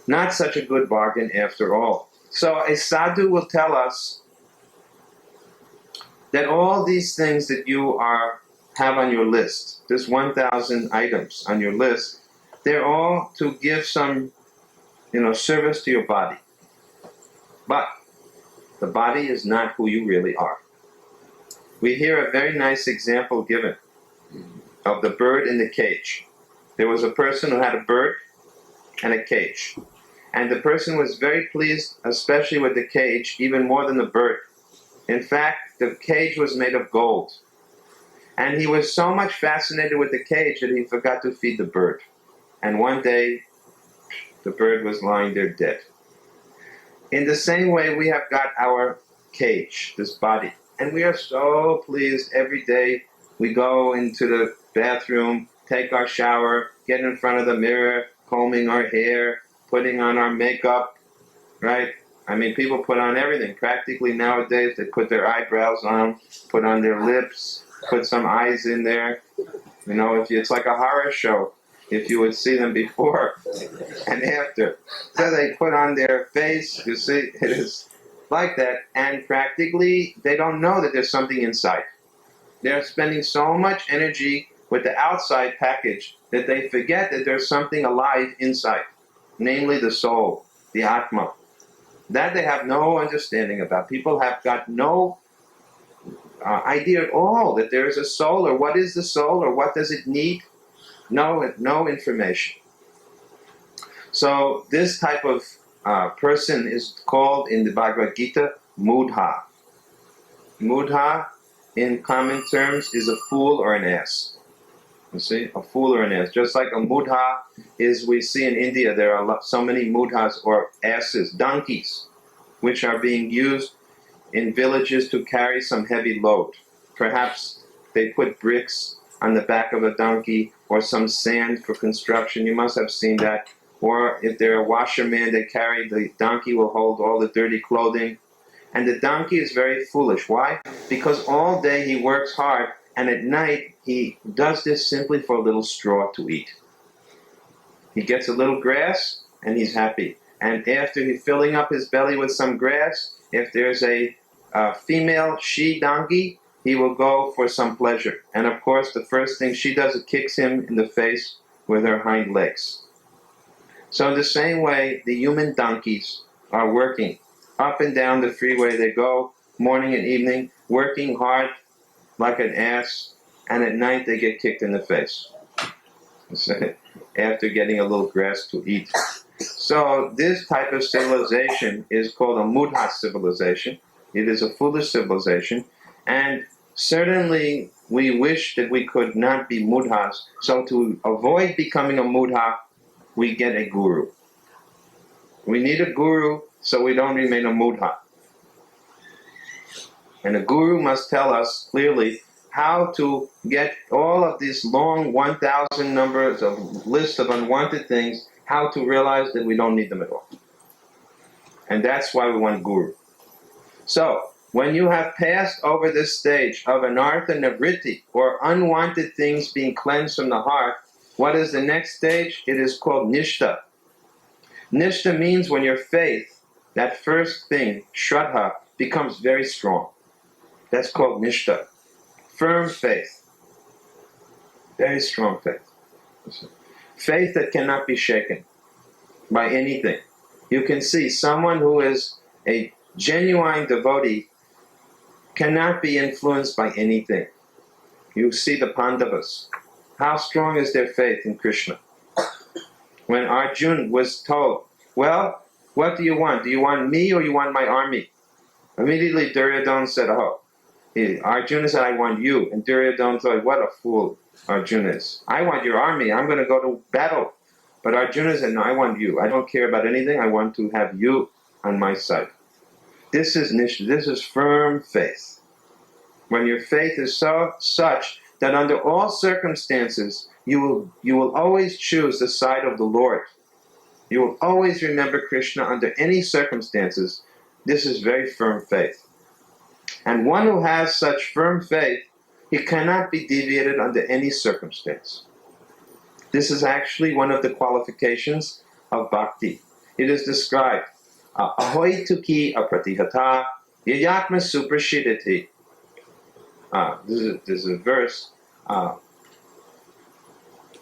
not such a good bargain after all. So a sadhu will tell us that all these things that you have on your list, this 1,000 items on your list, they're all to give some, service to your body. But the body is not who you really are. We hear a very nice example given of the bird in the cage. There was a person who had a bird and a cage. And the person was very pleased, especially with the cage, even more than the bird. In fact, the cage was made of gold. And he was so much fascinated with the cage that he forgot to feed the bird. And one day, the bird was lying there dead. In the same way, we have got our cage, this body. And we are so pleased every day. We go into the bathroom, take our shower, get in front of the mirror, combing our hair, putting on our makeup, right? People put on everything. Practically nowadays, they put their eyebrows on, put on their lips, put some eyes in there. It's like a horror show. If you would see them before and after. So they put on their face, you see, it is like that. And practically, they don't know that there's something inside. They're spending so much energy with the outside package that they forget that there's something alive inside. Namely the soul, the Atma. That they have no understanding about. People have got no idea at all that there is a soul, or what is the soul, or what does it need. No information. So this type of person is called in the Bhagavad Gita Mudha. Mudha, in common terms, is a fool or an ass. You see, a fool or an ass. Just like a mudha is, we see in India, there are so many mudhas or asses, donkeys, which are being used in villages to carry some heavy load. Perhaps they put bricks on the back of a donkey or some sand for construction. You must have seen that. Or if they're a washerman, they carry, the donkey will hold all the dirty clothing. And the donkey is very foolish. Why? Because all day he works hard, and at night he does this simply for a little straw to eat. He gets a little grass and he's happy. And after he's filling up his belly with some grass, if there's a female she-donkey, he will go for some pleasure. And of course, the first thing she does is kicks him in the face with her hind legs. So in the same way, the human donkeys are working. Up and down the freeway they go, morning and evening, working hard like an ass, and at night they get kicked in the face after getting a little grass to eat. So this type of civilization is called a mudha civilization. It is a foolish civilization, and certainly we wish that we could not be mudhas. So to avoid becoming a mudha, we get a guru. We need a guru so we don't remain a mudha. And a guru must tell us clearly how to get all of these long 1,000 numbers of list of unwanted things, how to realize that we don't need them at all. And that's why we want guru. So, when you have passed over this stage of anartha nivritti, or unwanted things being cleansed from the heart, what is the next stage? It is called nishta. Nishta means when your faith, that first thing, shraddha, becomes very strong. That's called nishta. Firm faith. Very strong faith. Faith that cannot be shaken by anything. You can see someone who is a genuine devotee cannot be influenced by anything. You see the Pandavas. How strong is their faith in Krishna? When Arjuna was told, well, what do you want? Do you want me or you want my army? Immediately Duryodhana said, oh. Arjuna said, I want you. And Duryodhana thought, what a fool Arjuna is. I want your army. I'm going to go to battle. But Arjuna said, no, I want you. I don't care about anything. I want to have you on my side. This is nishta. This is firm faith. When your faith is such that under all circumstances, you will always choose the side of the Lord. You will always remember Krishna under any circumstances. This is very firm faith. And one who has such firm faith, he cannot be deviated under any circumstance. This is actually one of the qualifications of bhakti. It is described, ahoy tuki apratihata yayatma suprashidati. This is a verse.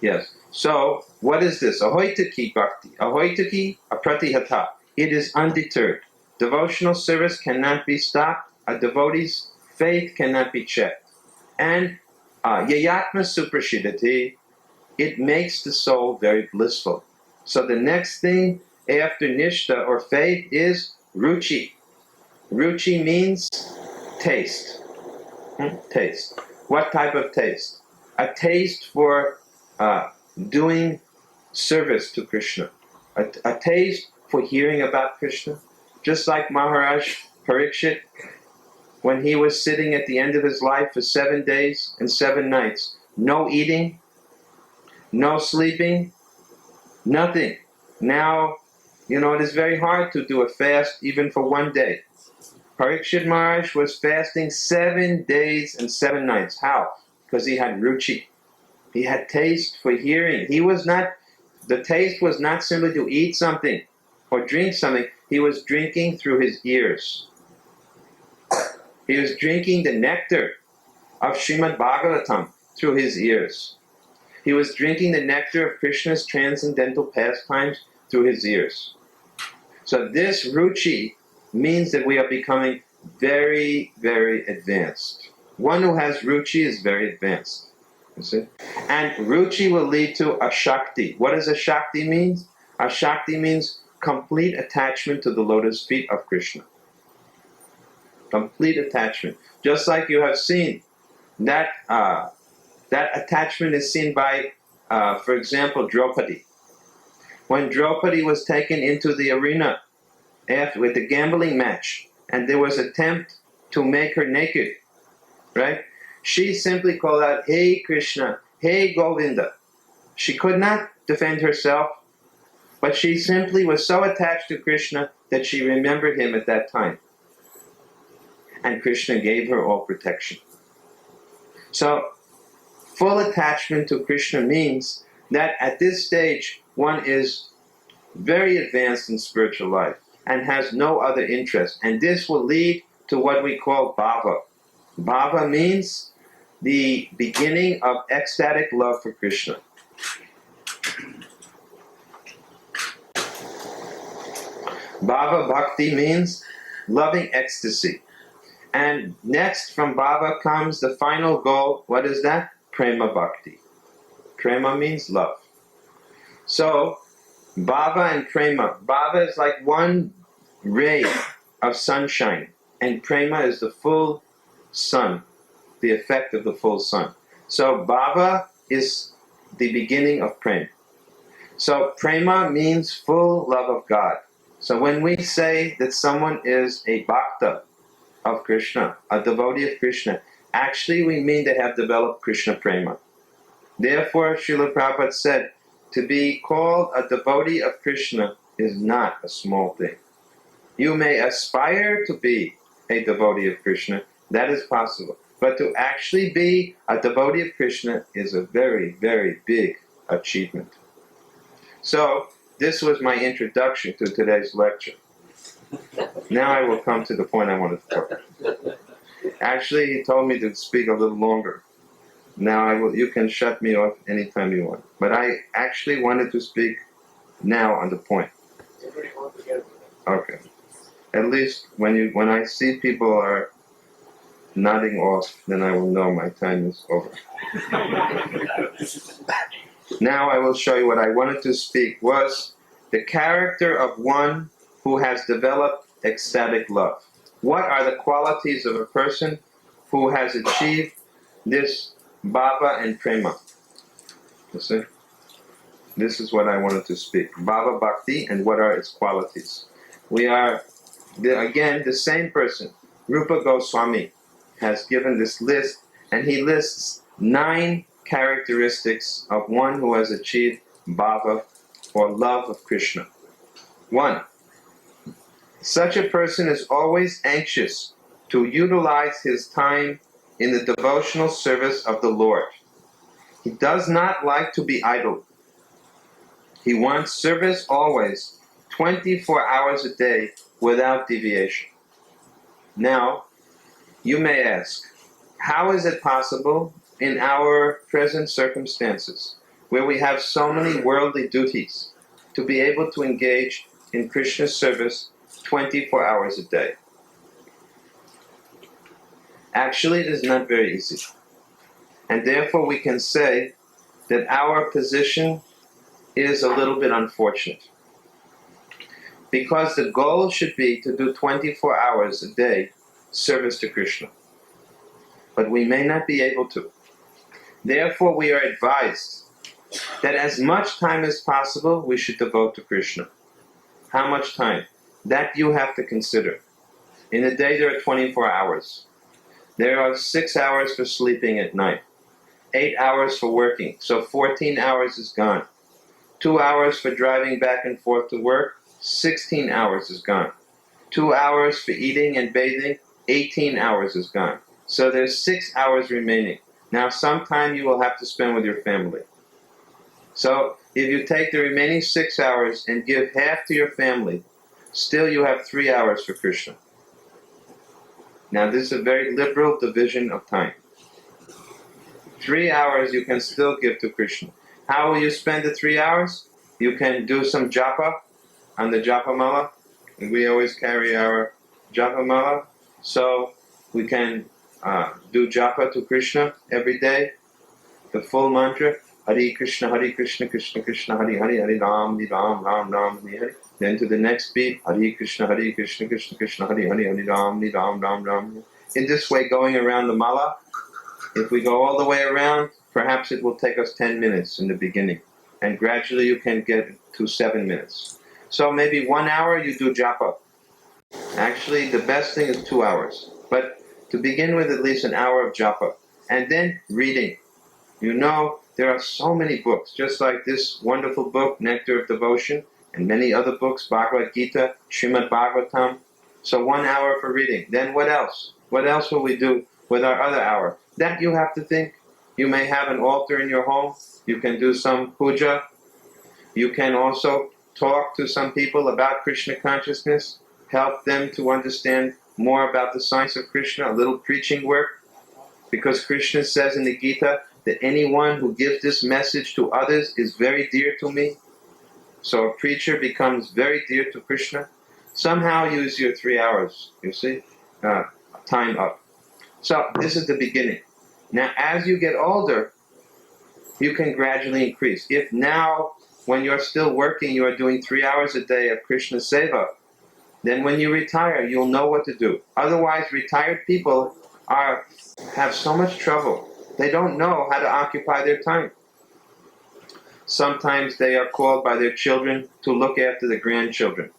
Yes. So, what is this? Ahoy tuki bhakti. Ahoy tuki apratihata. It is undeterred. Devotional service cannot be stopped. A devotee's faith cannot be checked. And yayatma suprashidati, it makes the soul very blissful. So the next thing after nishta or faith is ruchi. Ruchi means taste. Taste. What type of taste? A taste for doing service to Krishna. A taste for hearing about Krishna. Just like Maharaj Parikshit, when he was sitting at the end of his life for 7 days and 7 nights, no eating, no sleeping, nothing. Now, it is very hard to do a fast even for 1 day. Parikshit Maharaj was fasting 7 days and 7 nights. How? Because he had ruchi. He had taste for hearing. The taste was not simply to eat something or drink something. He was drinking through his ears. He was drinking the nectar of Srimad Bhagavatam through his ears. He was drinking the nectar of Krishna's transcendental pastimes through his ears. So this ruchi means that we are becoming very, very advanced. One who has ruchi is very advanced. You see? And ruchi will lead to a shakti. What does a shakti mean? A shakti means complete attachment to the lotus feet of Krishna. Complete attachment. Just like you have seen, that attachment is seen by, for example, Draupadi. When Draupadi was taken into the arena with the gambling match, and there was an attempt to make her naked, right? She simply called out, "Hey Krishna, hey Govinda." She could not defend herself, but she simply was so attached to Krishna that she remembered him at that time. And Krishna gave her all protection. So, full attachment to Krishna means that at this stage, one is very advanced in spiritual life and has no other interest. And this will lead to what we call Bhava. Bhava means the beginning of ecstatic love for Krishna. Bhava Bhakti means loving ecstasy. And next from Bhava comes the final goal. What is that? Prema Bhakti. Prema means love. So, Bhava and Prema. Bhava is like one ray of sunshine, and Prema is the full sun, the effect of the full sun. So, Bhava is the beginning of Prema. So prema means full love of God. So when we say that someone is a bhakta of Krishna, a devotee of Krishna, actually we mean they have developed Krishna prema. Therefore, Srila Prabhupada said, to be called a devotee of Krishna is not a small thing. You may aspire to be a devotee of Krishna, that is possible. But to actually be a devotee of Krishna is a very, very big achievement. So, this was my introduction to today's lecture. Now I will come to the point I wanted to talk about. Actually, he told me to speak a little longer. Now you can shut me off anytime you want. But I actually wanted to speak now on the point. Okay. At least when I see people are nodding off, then I will know my time is over. Now I will show you what I wanted to speak was the character of one who has developed ecstatic love. What are the qualities of a person who has achieved this Bhava and Prema? You see? This is what I wanted to speak. Bhava, Bhakti, and what are its qualities? We are, again, the same person. Rupa Goswami has given this list, and he lists 9 characteristics of one who has achieved Bhava, or love of Krishna. 1. Such a person is always anxious to utilize his time in the devotional service of the Lord. He does not like to be idle. He wants service always, 24 hours a day, without deviation. Now, you may ask, how is it possible in our present circumstances, where we have so many worldly duties, to be able to engage in Krishna's service 24 hours a day? Actually, it is not very easy. And therefore we can say that our position is a little bit unfortunate. Because the goal should be to do 24 hours a day service to Krishna. But we may not be able to. Therefore we are advised that as much time as possible we should devote to Krishna. How much time? That you have to consider. In a day there are 24 hours. There are 6 hours for sleeping at night. 8 hours for working, so 14 hours is gone. 2 hours for driving back and forth to work, 16 hours is gone. 2 hours for eating and bathing, 18 hours is gone. So there's 6 hours remaining. Now sometime you will have to spend with your family. So if you take the remaining 6 hours and give half to your family, still you have 3 hours for Krishna. Now this is a very liberal division of time. 3 hours you can still give to Krishna. How will you spend the 3 hours? You can do some japa on the japa mala. We always carry our japa mala. So we can do japa to Krishna every day. The full mantra. Hare Krishna, Krishna Krishna, Hare Hare, Hare Ram, Ram, Ram, Hare Hare. Then to the next beat. Hare Krishna, Krishna Krishna, Hare Hare, Hare Ram, Ram, Ram. In this way, going around the mala. If we go all the way around, perhaps it will take us 10 minutes in the beginning. And gradually you can get to 7 minutes. So maybe 1 hour you do japa. Actually, the best thing is 2 hours. But to begin with, at least an hour of japa. And then reading. You know, there are so many books, just like this wonderful book, Nectar of Devotion, and many other books, Bhagavad Gita, Srimad Bhagavatam. So 1 hour for reading. Then what else? What else will we do with our other hour? That you have to think. You may have an altar in your home. You can do some puja. You can also talk to some people about Krishna consciousness, help them to understand more about the science of Krishna, a little preaching work. Because Krishna says in the Gita that anyone who gives this message to others is very dear to me. So a preacher becomes very dear to Krishna. Somehow use your 3 hours, you see, time up. So this is the beginning. Now as you get older, you can gradually increase. If now, when you're still working, you are doing 3 hours a day of Krishna Seva, then when you retire, you'll know what to do. Otherwise, retired people have so much trouble. They don't know how to occupy their time. Sometimes they are called by their children to look after the grandchildren.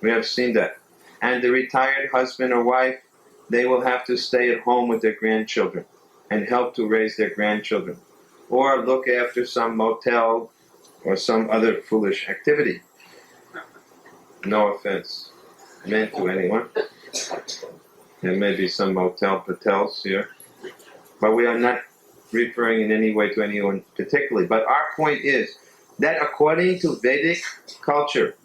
We have seen that. And the retired husband or wife, they will have to stay at home with their grandchildren and help to raise their grandchildren, or look after some motel or some other foolish activity. No offense meant to anyone. There may be some motel patels here, but we are not referring in any way to anyone particularly. But our point is that according to Vedic culture,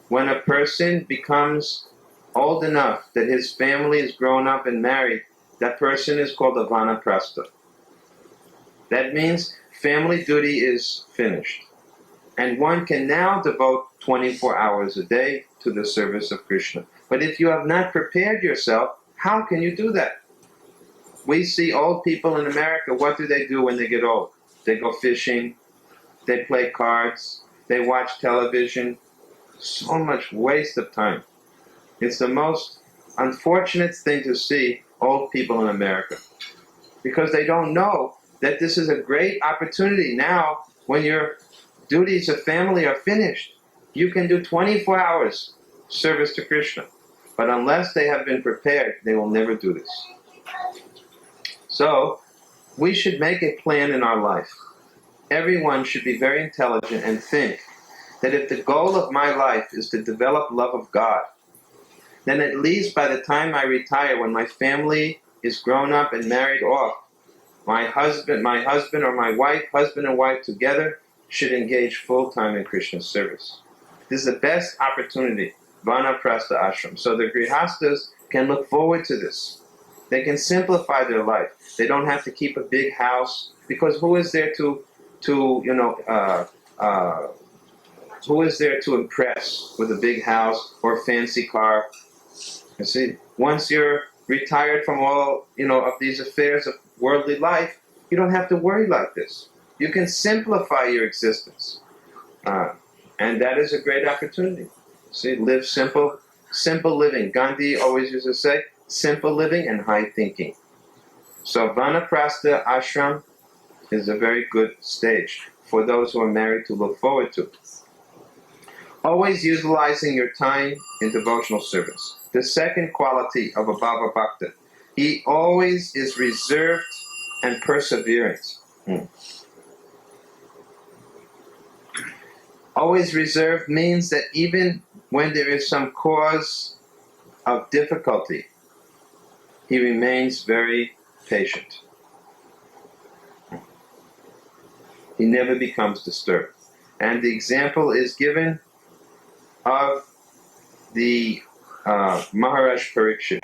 when a person becomes old enough that his family is grown up and married, that person is called a vanaprastha. That means family duty is finished. And one can now devote 24 hours a day to the service of Krishna. But if you have not prepared yourself, how can you do that? We see old people in America, what do they do when they get old? They go fishing, they play cards, they watch television. So much waste of time. It's the most unfortunate thing to see old people in America, because they don't know that this is a great opportunity now when your duties of family are finished. You can do 24 hours service to Krishna. But unless they have been prepared, they will never do this. So, we should make a plan in our life. Everyone should be very intelligent and think that if the goal of my life is to develop love of God, then at least by the time I retire, when my family is grown up and married off, my husband or my wife, husband and wife together, should engage full-time in Krishna's service. This is the best opportunity, Vanaprastha ashram. So the Grihastas can look forward to this. They can simplify their life. They don't have to keep a big house, because who is there to who is there to impress with a big house or a fancy car? You see, once you're retired from all of these affairs of worldly life, you don't have to worry like this. You can simplify your existence, and that is a great opportunity. See, live simple, simple living. Gandhi always used to say, simple living and high thinking. So Vanaprastha ashram is a very good stage for those who are married to look forward to. Always utilizing your time in devotional service. The second quality of a Bhava Bhakta, he always is reserved and perseverant. Always reserved means that even when there is some cause of difficulty, he remains very patient. He never becomes disturbed. And the example is given of the Maharaj Parikshit,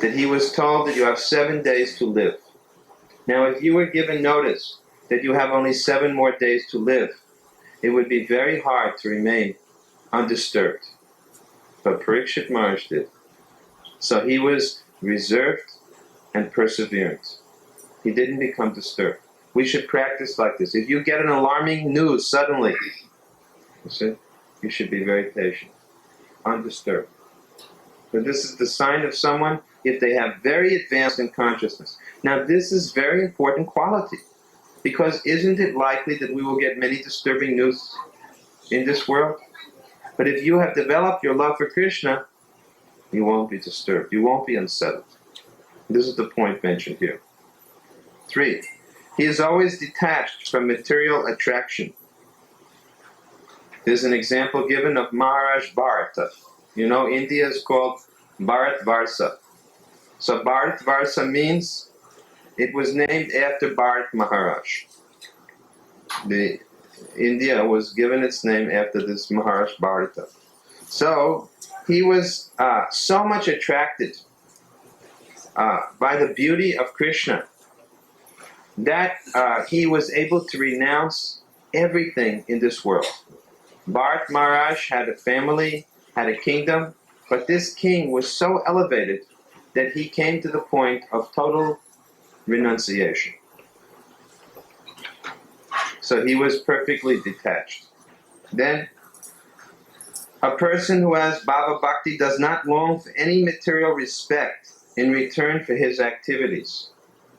that he was told that you have 7 days to live. Now, if you were given notice that you have only 7 more days to live, it would be very hard to remain undisturbed. But Parikshit Maharaj did. So he was reserved and perseverant. He didn't become disturbed. We should practice like this. If you get an alarming news suddenly, you should be very patient, undisturbed. But this is the sign of someone if they have very advanced in consciousness. Now, this is very important quality, because isn't it likely that we will get many disturbing news in this world? But if you have developed your love for Krishna, you won't be disturbed. You won't be unsettled. This is the point mentioned here. 3, he is always detached from material attraction. There's an example given of Maharaj Bharata. You know, India is called Bharatvarsa. So Bharatvarsa means it was named after Bharat Maharaj. India was given its name after this Maharaj Bharata. So he was so much attracted by the beauty of Krishna that he was able to renounce everything in this world. Bharat Maharaj had a family, had a kingdom, but this king was so elevated that he came to the point of total renunciation. So he was perfectly detached. Then, a person who has Bhava Bhakti does not long for any material respect in return for his activities.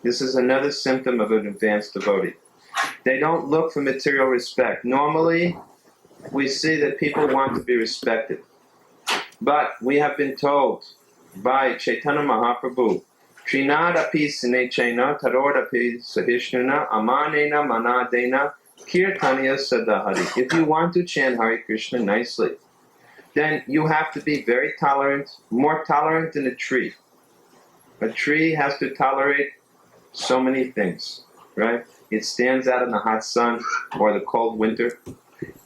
This is another symptom of an advanced devotee. They don't look for material respect. Normally, we see that people want to be respected. But we have been told by Chaitanya Mahaprabhu, Trinadapi Sinechena Tarodapi Sahishnuna Amanena Manadena Kirtanya Sadahari. If you want to chant Hare Krishna nicely, then you have to be very tolerant, more tolerant than a tree. A tree has to tolerate so many things, right? It stands out in the hot sun or the cold winter.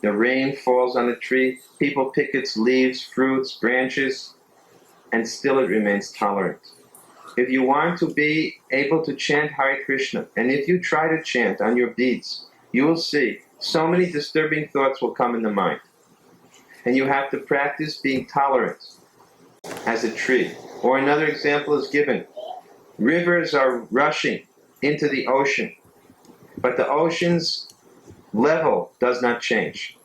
The rain falls on the tree. People pick its leaves, fruits, branches, and still it remains tolerant. If you want to be able to chant Hare Krishna, and if you try to chant on your beads, you will see so many disturbing thoughts will come in the mind. And you have to practice being tolerant as a tree. Or another example is given. Rivers are rushing into the ocean, but the ocean's level does not change.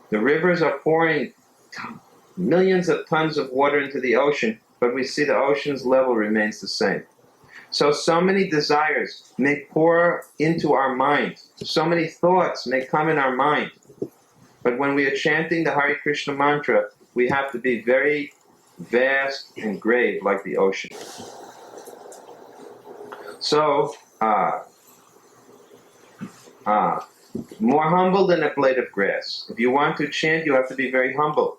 The rivers are pouring millions of tons of water into the ocean, but we see the ocean's level remains the same. So many desires may pour into our mind. So many thoughts may come in our mind. But when we are chanting the Hare Krishna mantra, we have to be very vast and grave like the ocean. So, more humble than a blade of grass. If you want to chant, you have to be very humble.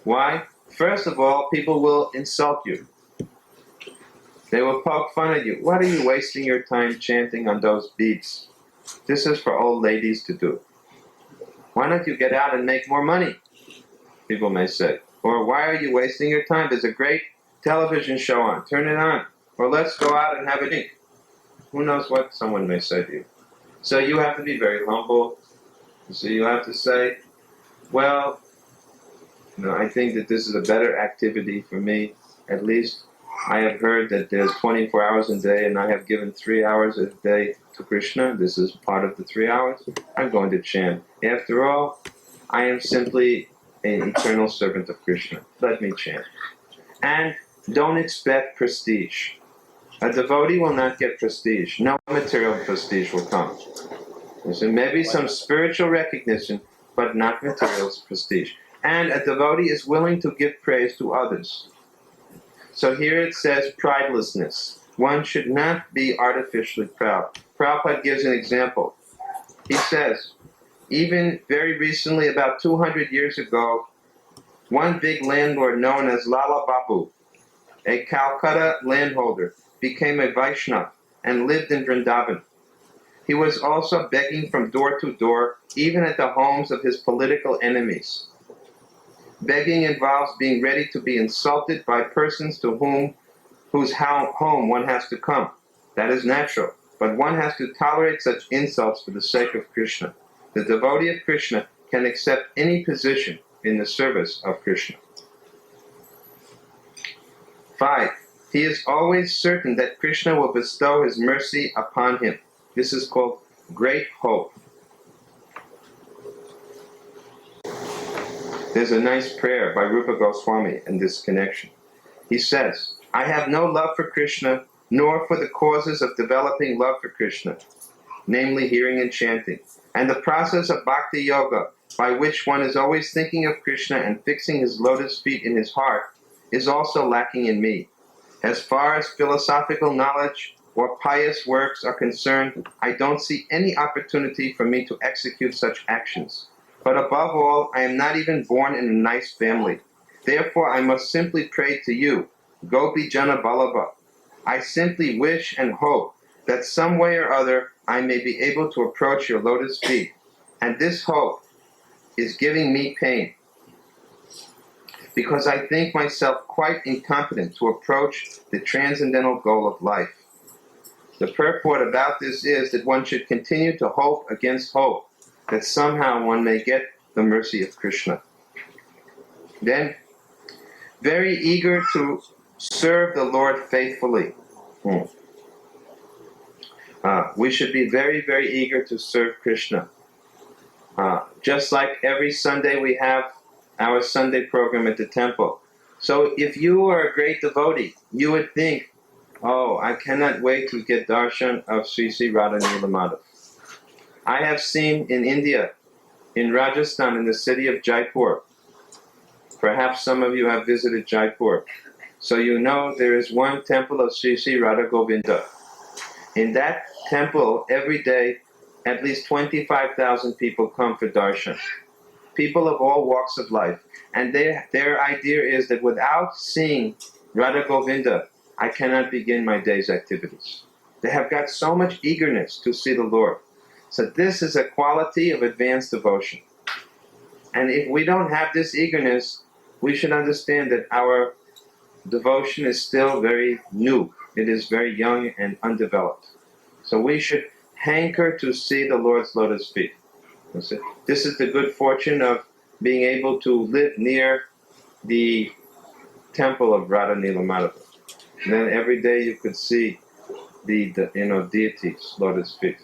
Why? First of all, people will insult you. They will poke fun at you. What are you wasting your time chanting on those beats? This is for old ladies to do. Why don't you get out and make more money? People may say. Or why are you wasting your time? There's a great television show on. Turn it on. Or let's go out and have a drink. Who knows what someone may say to you. So you have to be very humble. So you have to say, well, I think that this is a better activity for me. At least I have heard that there's 24 hours a day and I have given 3 hours a day to Krishna. This is part of the 3 hours. I'm going to chant. After all, I am simply an eternal servant of Krishna. Let me chant. And don't expect prestige. A devotee will not get prestige. No material prestige will come. So maybe some spiritual recognition, but not material prestige. And a devotee is willing to give praise to others. So here it says pridelessness. One should not be artificially proud. Prabhupada gives an example. He says, even very recently, about 200 years ago, one big landlord known as Lala Babu, a Calcutta landholder, became a Vaishnava and lived in Vrindavan. He was also begging from door to door, even at the homes of his political enemies. Begging involves being ready to be insulted by persons to whose home one has to come. That is natural, but one has to tolerate such insults for the sake of Krishna. The devotee of Krishna can accept any position in the service of Krishna. 5. He is always certain that Krishna will bestow his mercy upon him. This is called great hope. There's a nice prayer by Rupa Goswami in this connection. He says, I have no love for Krishna, nor for the causes of developing love for Krishna, namely hearing and chanting, and the process of Bhakti Yoga, by which one is always thinking of Krishna and fixing his lotus feet in his heart, is also lacking in me. As far as philosophical knowledge or pious works are concerned, I don't see any opportunity for me to execute such actions. But above all, I am not even born in a nice family. Therefore, I must simply pray to you, Gopi Jana Ballabha. I simply wish and hope that some way or other I may be able to approach your lotus feet. And this hope is giving me pain, because I think myself quite incompetent to approach the transcendental goal of life. The purport about this is that one should continue to hope against hope, that somehow one may get the mercy of Krishna. Then, very eager to serve the Lord faithfully. We should be very, very eager to serve Krishna. Just like every Sunday we have our Sunday program at the temple. So if you are a great devotee, you would think, oh, I cannot wait to get darshan of Sri Sri Radha Nila Madhav. I have seen in India, in Rajasthan, in the city of Jaipur. Perhaps some of you have visited Jaipur. So you know there is one temple of Sri Sri Radha Govinda. In that temple, every day, at least 25,000 people come for darshan. People of all walks of life. And their idea is that without seeing Radha Govinda, I cannot begin my day's activities. They have got so much eagerness to see the Lord. So this is a quality of advanced devotion. And if we don't have this eagerness, we should understand that our devotion is still very new. It is very young and undeveloped. So we should hanker to see the Lord's lotus feet. This is the good fortune of being able to live near the temple of Radha Nilamadhava. And then every day you could see the deity's lotus feet.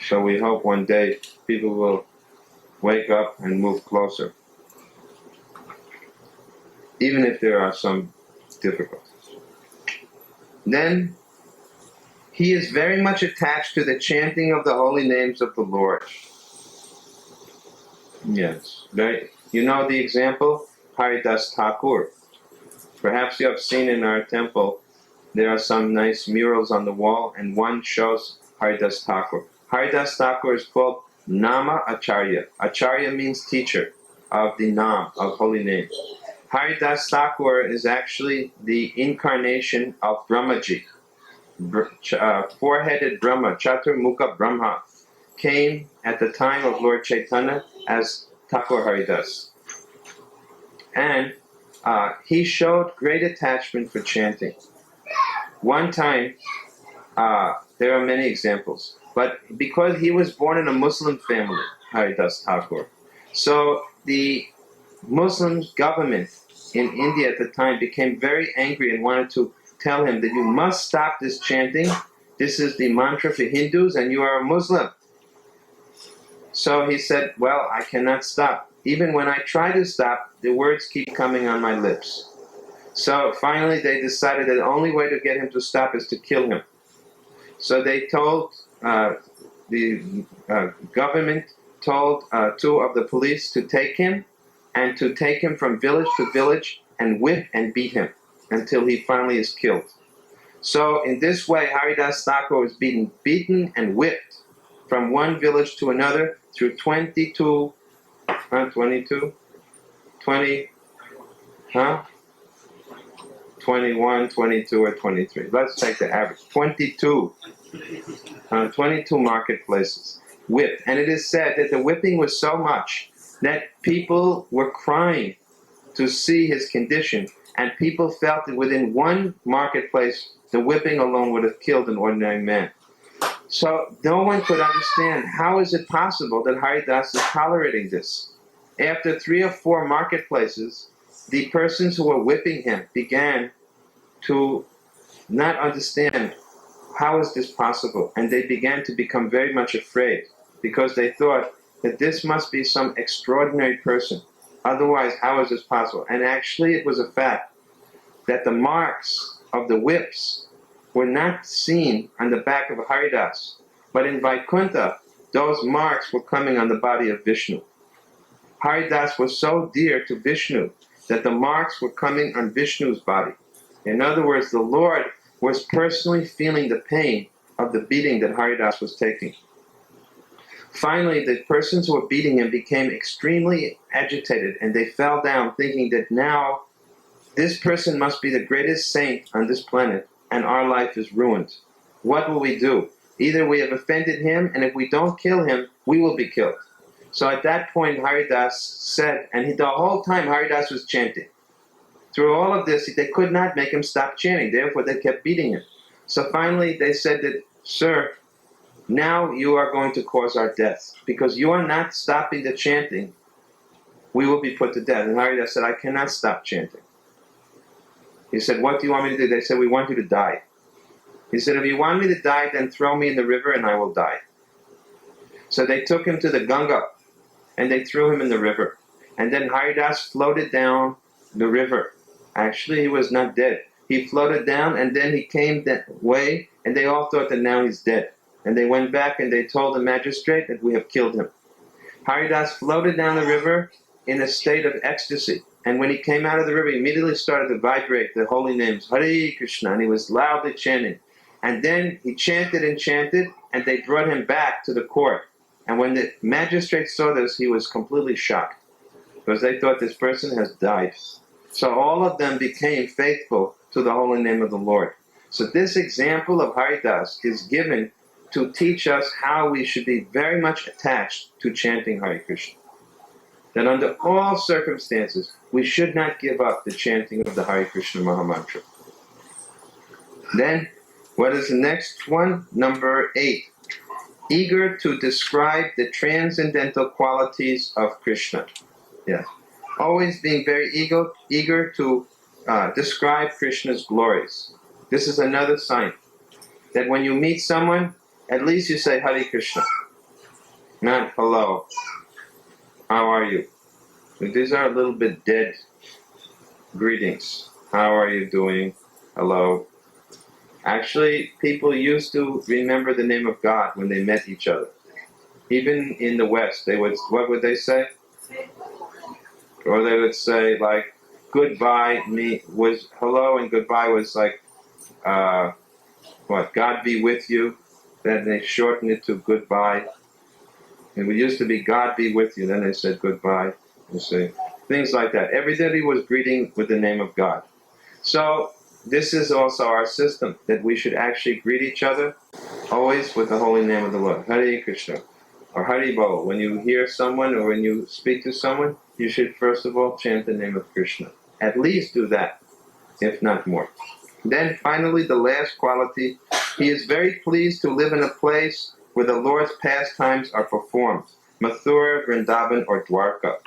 So we hope one day people will wake up and move closer, even if there are some difficulties. Then he is very much attached to the chanting of the holy names of the Lord. Yes, right. You know the example? Haridas Thakur. Perhaps you have seen in our temple, there are some nice murals on the wall, and one shows Haridas Thakur. Haridas Thakur is called Nama Acharya. Acharya means teacher of the Nam, of holy name. Haridas Thakur is actually the incarnation of Brahmaji. Four-headed Brahma, Chaturmukha Brahma, came at the time of Lord Chaitanya as Thakur Haridas. And he showed great attachment for chanting. One time, there are many examples, but because he was born in a Muslim family, Haridas Thakur, so the Muslim government in India at the time became very angry and wanted to tell him that you must stop this chanting. This is the mantra for Hindus and you are a Muslim. So he said, well, I cannot stop. Even when I try to stop, the words keep coming on my lips. So finally they decided that the only way to get him to stop is to kill him. So they told, the government told two of the police to take him and to take him from village to village and whip and beat him until he finally is killed. So in this way, Haridas Thakur was beaten and whipped from one village to another through 21, 22, or 23. Let's take the average. 22 marketplaces whipped. And it is said that the whipping was so much that people were crying to see his condition, and people felt that within one marketplace, the whipping alone would have killed an ordinary man. So no one could understand how is it possible that Haridas is tolerating this. After 3 or 4 marketplaces, the persons who were whipping him began to not understand how is this possible, and they began to become very much afraid because they thought that this must be some extraordinary person. Otherwise, how is this possible? And actually it was a fact that the marks of the whips were not seen on the back of Haridas, but in Vaikuntha, those marks were coming on the body of Vishnu. Haridas was so dear to Vishnu that the marks were coming on Vishnu's body. In other words, the Lord was personally feeling the pain of the beating that Haridas was taking. Finally, the persons who were beating him became extremely agitated, and they fell down thinking that now this person must be the greatest saint on this planet, and our life is ruined. What will we do? Either we have offended him, and if we don't kill him, we will be killed. So at that point, Haridas said, and the whole time Haridas was chanting. Through all of this, they could not make him stop chanting. Therefore, they kept beating him. So finally, they said that, sir, now you are going to cause our death. Because you are not stopping the chanting, we will be put to death. And Haridas said, I cannot stop chanting. He said, what do you want me to do? They said, we want you to die. He said, if you want me to die, then throw me in the river and I will die. So they took him to the Ganga and they threw him in the river. And then Haridas floated down the river. Actually, he was not dead. He floated down and then he came that way and they all thought that now he's dead. And they went back and they told the magistrate that we have killed him. Haridas floated down the river in a state of ecstasy. And when he came out of the river, he immediately started to vibrate the holy names, Hare Krishna, and he was loudly chanting. And then he chanted, and they brought him back to the court. And when the magistrate saw this, he was completely shocked, because they thought this person has died. So all of them became faithful to the holy name of the Lord. So this example of Haridas is given to teach us how we should be very much attached to chanting Hare Krishna. That under all circumstances, we should not give up the chanting of the Hare Krishna Mahamantra. Then, what is the next one? Number 8. Eager to describe the transcendental qualities of Krishna. Yeah. Always being very eager to describe Krishna's glories. This is another sign that when you meet someone, at least you say Hare Krishna. Not hello. How are you? These are a little bit dead greetings. How are you doing? Hello. Actually, people used to remember the name of God when they met each other. Even in the West, what would they say? Or they would say like, goodbye was hello, and goodbye was like, God be with you. Then they shortened it to goodbye. It used to be God be with you. Then they said goodbye. You see, things like that. Everybody was greeting with the name of God. So this is also our system, that we should actually greet each other always with the holy name of the Lord. Hare Krishna or Hare Bol. When you hear someone or when you speak to someone, you should first of all chant the name of Krishna. At least do that, if not more. Then finally, the last quality, he is very pleased to live in a place where the Lord's pastimes are performed. Mathura, Vrindavan, or Dwarka.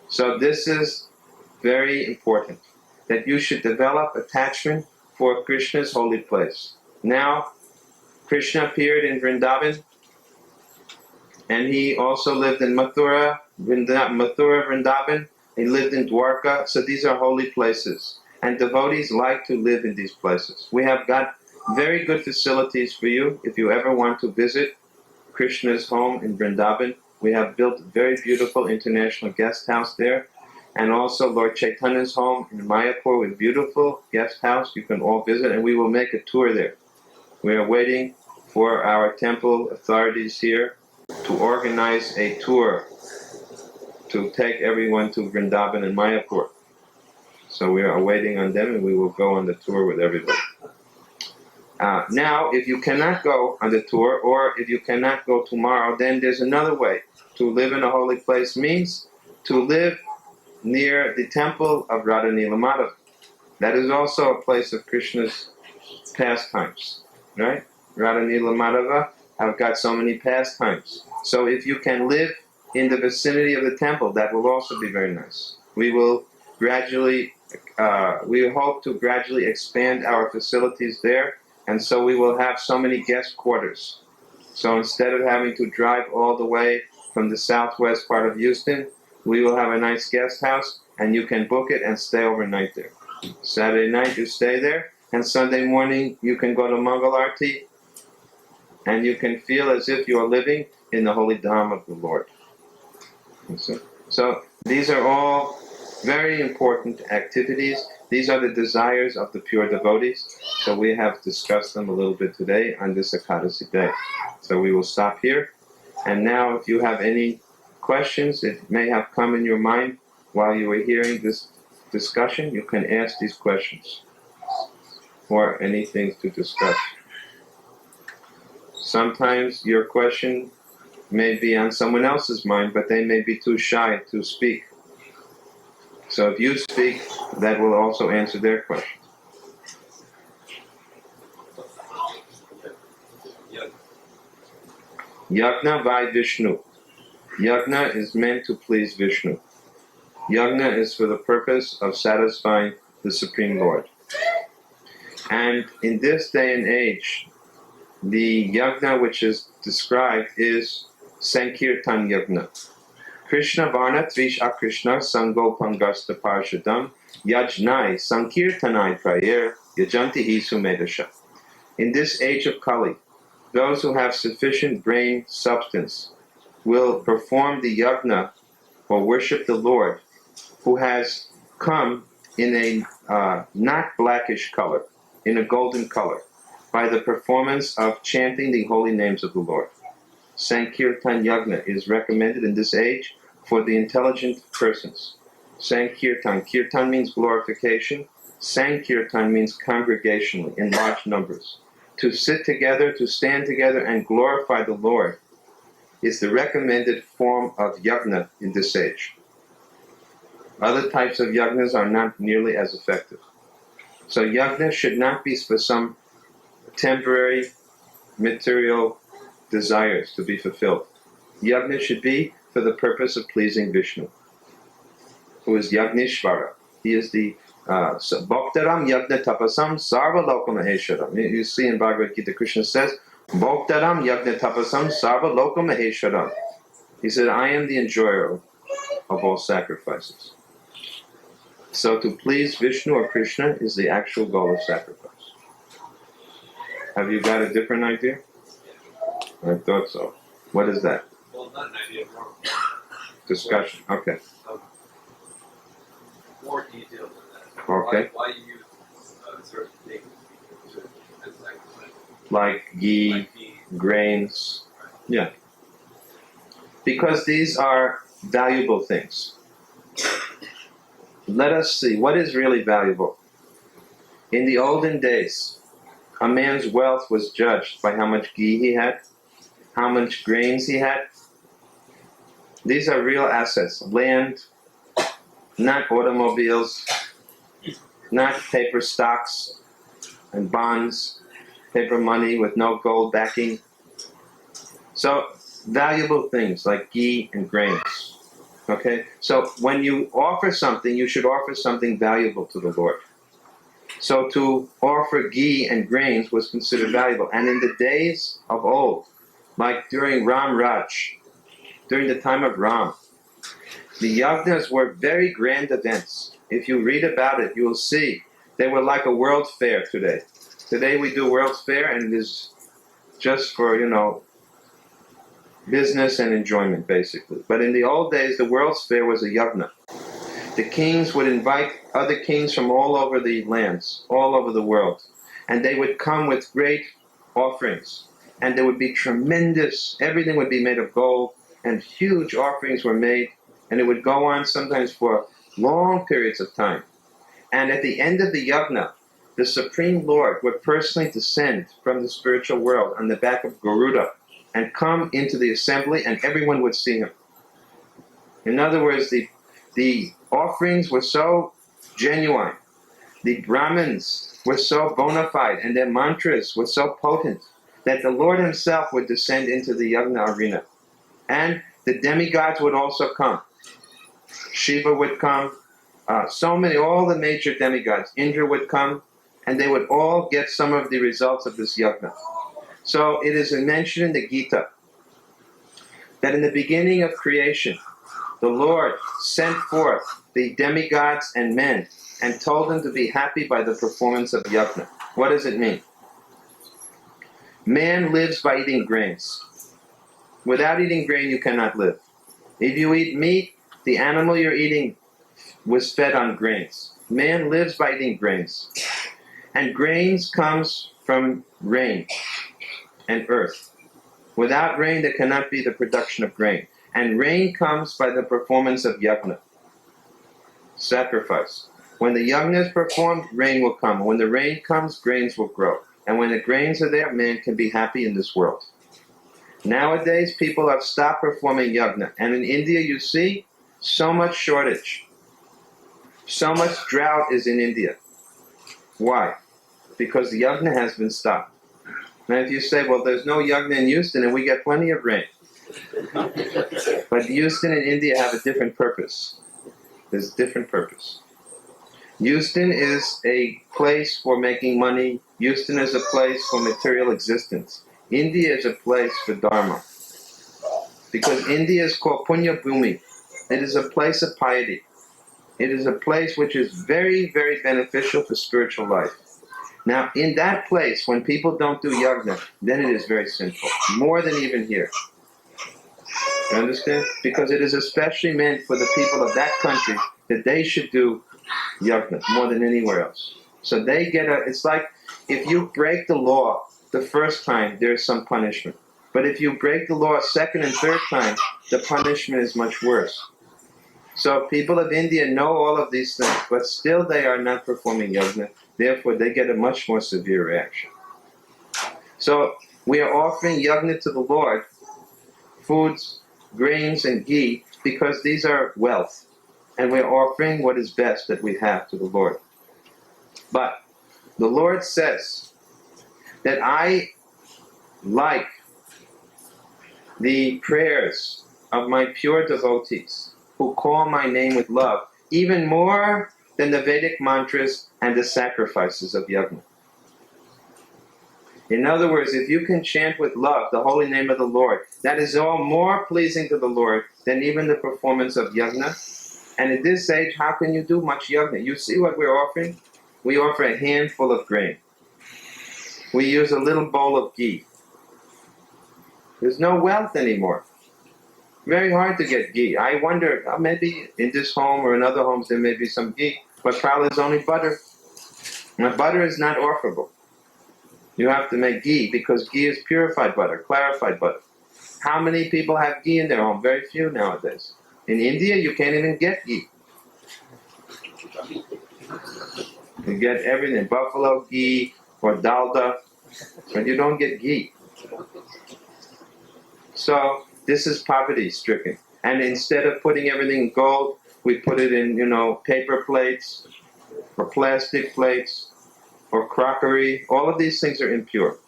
So this is very important, that you should develop attachment for Krishna's holy place. Now, Krishna appeared in Vrindavan, and he also lived in Mathura, Vrindavan. He lived in Dwarka. So these are holy places, and devotees like to live in these places. We have got very good facilities for you if you ever want to visit Krishna's home in Vrindavan. We have built a very beautiful international guest house there, and also Lord Chaitanya's home in Mayapur with beautiful guest house. You can all visit, and we will make a tour there. We are waiting for our temple authorities here to organize a tour to take everyone to Vrindavan and Mayapur. So we are waiting on them, and we will go on the tour with everybody. Now, if you cannot go on the tour, or if you cannot go tomorrow, then there's another way. To live in a holy place means to live near the temple of Radha Madhava. That is also a place of Krishna's pastimes, right? Radha Madhava have got so many pastimes. So if you can live in the vicinity of the temple, that will also be very nice. We will gradually, we hope to gradually expand our facilities there, and so we will have so many guest quarters. So instead of having to drive all the way from the southwest part of Houston, we will have a nice guest house, and you can book it and stay overnight there. Saturday night you stay there, and Sunday morning you can go to Mangal Arti, and you can feel as if you are living in the holy Dham of the Lord. So these are all very important activities. These are the desires of the pure devotees. So we have discussed them a little bit today on this Ekadasi day. So we will stop here. And now if you have any questions, it may have come in your mind while you were hearing this discussion, you can ask these questions or anything to discuss. Sometimes your question may be on someone else's mind, but they may be too shy to speak. So if you speak, that will also answer their question. Yagna by Vishnu. Yagna is meant to please Vishnu. Yagna is for the purpose of satisfying the Supreme Lord. And in this day and age, the yagna which is described is Sankirtan Yagna. Krishna Varna Trish Akrishna Sango Pangasta Parshadam Yajnai Sankirtanai Prayer Yajanti Hisu Medasha. In this age of Kali, those who have sufficient brain substance will perform the yajna or worship the Lord, who has come in a not blackish color, in a golden color, by the performance of chanting the holy names of the Lord. Sankirtan Yajna is recommended in this age for the intelligent persons. Sankirtan. Kirtan means glorification. Sankirtan means congregationally, in large numbers. To sit together, to stand together and glorify the Lord is the recommended form of yajna in this age. Other types of yajnas are not nearly as effective. So yajna should not be for some temporary material desires to be fulfilled. Yajna should be for the purpose of pleasing Vishnu, who is Yagnishvara. He is the Bhaktaram Yajna Tapasam Sarva Lokamahesharam. You see in Bhagavad Gita, Krishna says, Bhaktaram Yajna Tapasam Sarva Lokamahesharam. He said, I am the enjoyer of all sacrifices. So to please Vishnu or Krishna is the actual goal of sacrifice. Have you got a different idea? I thought so. What is that? Well, not an idea, more discussion. Okay. More details than that. Okay. Why you use certain things as sacrifice? Like ghee, grains. Yeah. Because these are valuable things. Let us see, what is really valuable? In the olden days, a man's wealth was judged by how much ghee he had, how much grains he had. These are real assets. Land, not automobiles, not paper stocks and bonds, paper money with no gold backing. So, valuable things like ghee and grains. Okay? So, when you offer something, you should offer something valuable to the Lord. So, to offer ghee and grains was considered valuable. And in the days of old, like during Ram Raj, during the time of Ram, the yajnas were very grand events. If you read about it, you will see they were like a world fair today. Today we do World's Fair and it is just for, business and enjoyment basically. But in the old days, the World's Fair was a yajna. The kings would invite other kings from all over the lands, all over the world. And they would come with great offerings. And there would be tremendous, everything would be made of gold, and huge offerings were made. And it would go on sometimes for long periods of time. And at the end of the yajna, the Supreme Lord would personally descend from the spiritual world on the back of Garuda and come into the assembly and everyone would see him. In other words, the offerings were so genuine, the Brahmins were so bona fide, and their mantras were so potent that the Lord himself would descend into the yajna arena. And the demigods would also come. Shiva would come, all the major demigods, Indra would come, and they would all get some of the results of this yajna. So it is mentioned in the Gita that in the beginning of creation, the Lord sent forth the demigods and men and told them to be happy by the performance of yajna. What does it mean? Man lives by eating grains. Without eating grain, you cannot live. If you eat meat, the animal you're eating was fed on grains. Man lives by eating grains. And grains comes from rain and earth. Without rain, there cannot be the production of grain. And rain comes by the performance of yajna, sacrifice. When the yajna is performed, rain will come. When the rain comes, grains will grow. And when the grains are there, man can be happy in this world. Nowadays, people have stopped performing yajna. And in India, you see so much shortage. So much drought is in India. Why? Because the yajna has been stopped. Now if you say, well, there's no yajna in Houston and we get plenty of rain. But Houston and India have a different purpose. There's a different purpose. Houston is a place for making money. Houston is a place for material existence. India is a place for dharma. Because India is called Punya Bhumi. It is a place of piety. It is a place which is very, very beneficial for spiritual life. Now, in that place, when people don't do yajna, then it is very sinful. More than even here. You understand? Because it is especially meant for the people of that country that they should do yajna more than anywhere else. So they get it's like if you break the law the first time, there's some punishment. But if you break the law a second and third time, the punishment is much worse. So people of India know all of these things, but still they are not performing yajna. Therefore, they get a much more severe reaction. So we are offering yajna to the Lord, foods, grains, and ghee, because these are wealth. And we're offering what is best that we have to the Lord. But the Lord says that I like the prayers of my pure devotees who call my name with love, even more than the Vedic mantras and the sacrifices of yajna. In other words, if you can chant with love the holy name of the Lord, that is all more pleasing to the Lord than even the performance of yajna. And at this age, how can you do much yajna? You see what we're offering? We offer a handful of grain. We use a little bowl of ghee. There's no wealth anymore. Very hard to get ghee. I wonder, maybe in this home or in other homes there may be some ghee, but probably there's only butter. Now, butter is not offerable. You have to make ghee, because ghee is purified butter, clarified butter. How many people have ghee in their home? Very few nowadays. In India, you can't even get ghee. You get everything, buffalo ghee or dalda, but you don't get ghee. So this is poverty-stricken. And instead of putting everything in gold, we put it in, paper plates or plastic plates or crockery. All of these things are impure.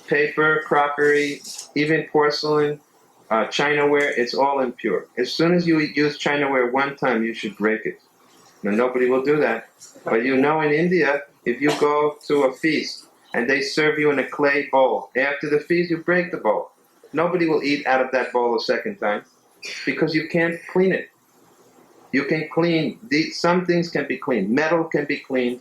Paper, crockery, even porcelain, Chinaware, it's all impure. As soon as you use Chinaware one time, you should break it. Now, nobody will do that. But in India, if you go to a feast and they serve you in a clay bowl, after the feast, you break the bowl. Nobody will eat out of that bowl a second time, because you can't clean it. You can clean, some things can be cleaned. Metal can be cleaned.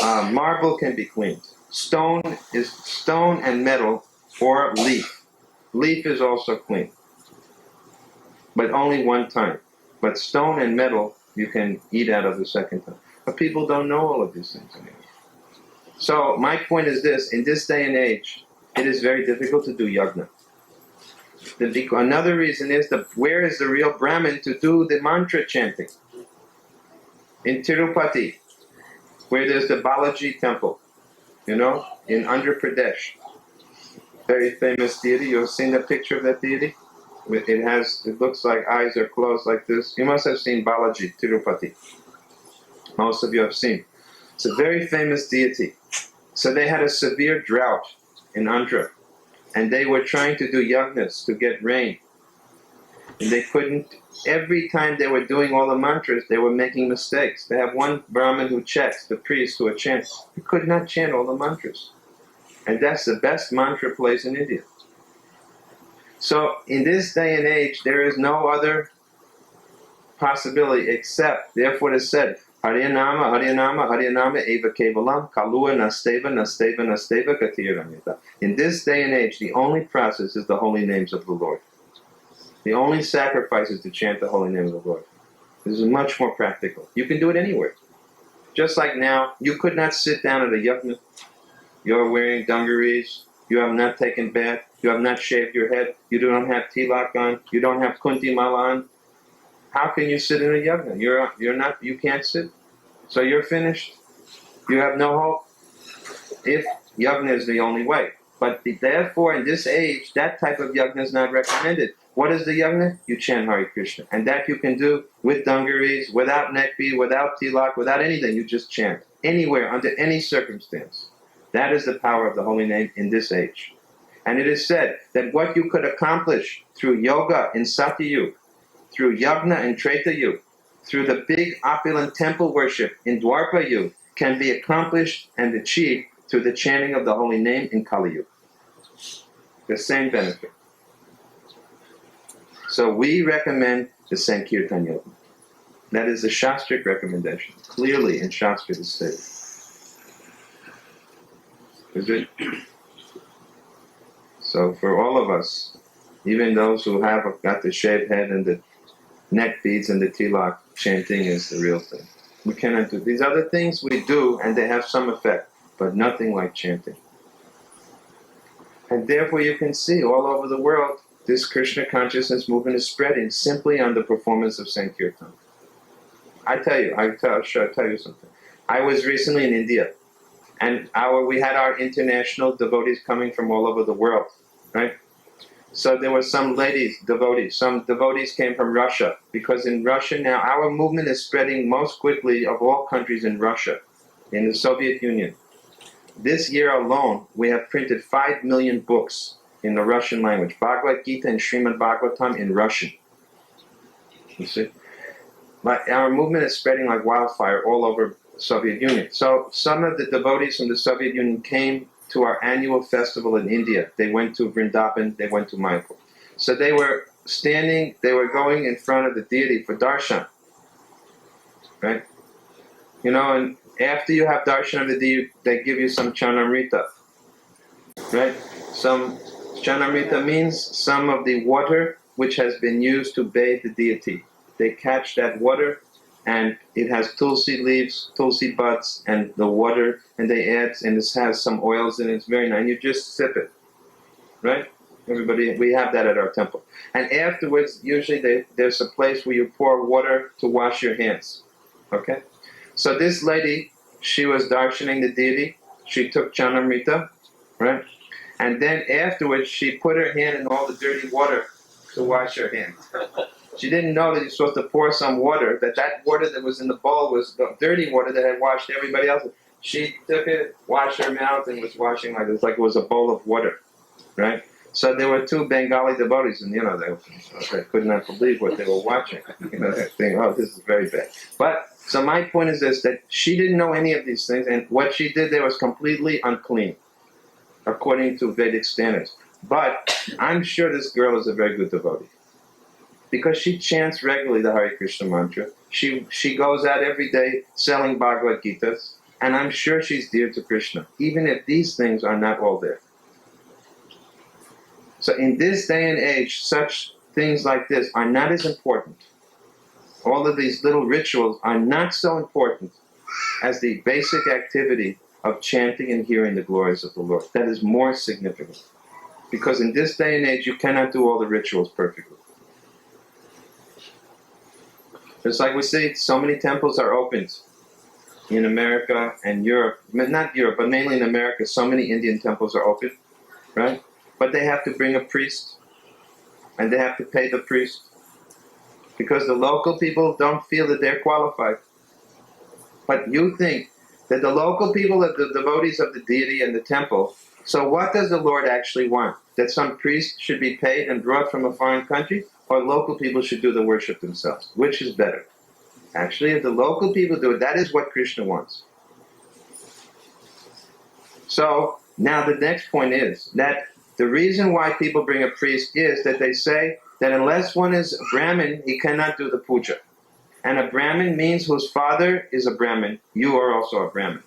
Marble can be cleaned. Stone and metal, or leaf. Leaf is also clean, but only one time. But stone and metal, you can eat out of the second time. But people don't know all of these things anymore. So my point is this: in this day and age, it is very difficult to do yajna. Another reason is where is the real Brahmin to do the mantra chanting? In Tirupati, where there's the Balaji temple, in Andhra Pradesh. Very famous deity. You've seen the picture of that deity? It looks like eyes are closed like this. You must have seen Balaji, Tirupati. Most of you have seen. It's a very famous deity. So they had a severe drought in Andhra, and they were trying to do yajnas to get rain. And they couldn't. Every time they were doing all the mantras, they were making mistakes. They have one Brahmin who checks, the priest who would chant. He could not chant all the mantras. And that's the best mantra place in India. So in this day and age, there is no other possibility except, therefore it is said, Haryanama, Haryanama, Haryanama, Eva Kevalam, Kalua, Nasteva, Nasteva, Nasteva, Gatiranyata. In this day and age, the only process is the holy names of the Lord. The only sacrifice is to chant the holy name of the Lord. This is much more practical. You can do it anywhere. Just like now, you could not sit down at a yajna. You're wearing dungarees. You have not taken bath. You have not shaved your head. You don't have tilak on. You don't have kunti mala on. How can you sit in a yajna? You can't sit. So you're finished. You have no hope. If yajna is the only way. But therefore, in this age, that type of yajna is not recommended. What is the yajna? You chant Hare Krishna. And that you can do with dungarees, without neckbead, without tilak, without anything. You just chant. Anywhere, under any circumstance. That is the power of the holy name in this age. And it is said that what you could accomplish through yoga in Satyayug, through yajna in Treta-yug, through the big opulent temple worship in Dwarpa-yug, can be accomplished and achieved through the chanting of the holy name in Kali-yug. The same benefit. So we recommend the Sankirtan Yoga. That is the Shastric recommendation. Clearly in Shastra it is stated. Is it? So for all of us, even those who have got the shaved head and the neck beads and the tilak, chanting is the real thing. We cannot do these other things. We do, and they have some effect, but nothing like chanting. And therefore, you can see all over the world this Krishna consciousness movement is spreading simply on the performance of Sankirtan. I'll tell you something. I was recently in India, and we had our international devotees coming from all over the world, right? So there were some devotees came from Russia, because in Russia now, our movement is spreading most quickly of all countries in Russia, in the Soviet Union. This year alone, we have printed 5 million books in the Russian language, Bhagavad Gita and Srimad Bhagavatam in Russian. You see? But our movement is spreading like wildfire all over the Soviet Union. So some of the devotees from the Soviet Union came to our annual festival in India. They went to Vrindavan, they went to Mayapur. So they were going in front of the deity for darshan, right? You know, and after you have darshan of the deity, they give you some chanamrita, right? Some chanamrita means some of the water which has been used to bathe the deity. They catch that water, and it has tulsi leaves, tulsi buds, and the water, and they add, and this has some oils in it. It's very nice. And you just sip it, right? Everybody, we have that at our temple. And afterwards, usually there's a place where you pour water to wash your hands, okay? So this lady, she was darshaning the deity. She took chanamrita, right? And then afterwards, she put her hand in all the dirty water to wash her hands. She didn't know that you're supposed to pour some water, that water that was in the bowl was the dirty water that had washed everybody else. She took it, washed her mouth, and was washing like it was a bowl of water, right? So there were two Bengali devotees, and they could not believe what they were watching. They think, oh, this is very bad. But, so my point is this, that she didn't know any of these things, and what she did there was completely unclean, according to Vedic standards. But I'm sure this girl is a very good devotee, because she chants regularly the Hare Krishna mantra. She goes out every day selling Bhagavad Gitas, and I'm sure she's dear to Krishna, even if these things are not all there. So in this day and age, such things like this are not as important. All of these little rituals are not so important as the basic activity of chanting and hearing the glories of the Lord. That is more significant. Because in this day and age, you cannot do all the rituals perfectly. Just like we see, so many temples are opened in America and Europe. Not Europe, but mainly in America, so many Indian temples are open, right? But they have to bring a priest, and they have to pay the priest, because the local people don't feel that they're qualified. But you think that the local people are the devotees of the deity and the temple, so what does the Lord actually want? That some priest should be paid and brought from a foreign country, or local people should do the worship themselves? Which is better? Actually, if the local people do it, that is what Krishna wants. So, now the next point is that the reason why people bring a priest is that they say that unless one is a Brahmin, he cannot do the puja. And a Brahmin means whose father is a Brahmin. You are also a Brahmin.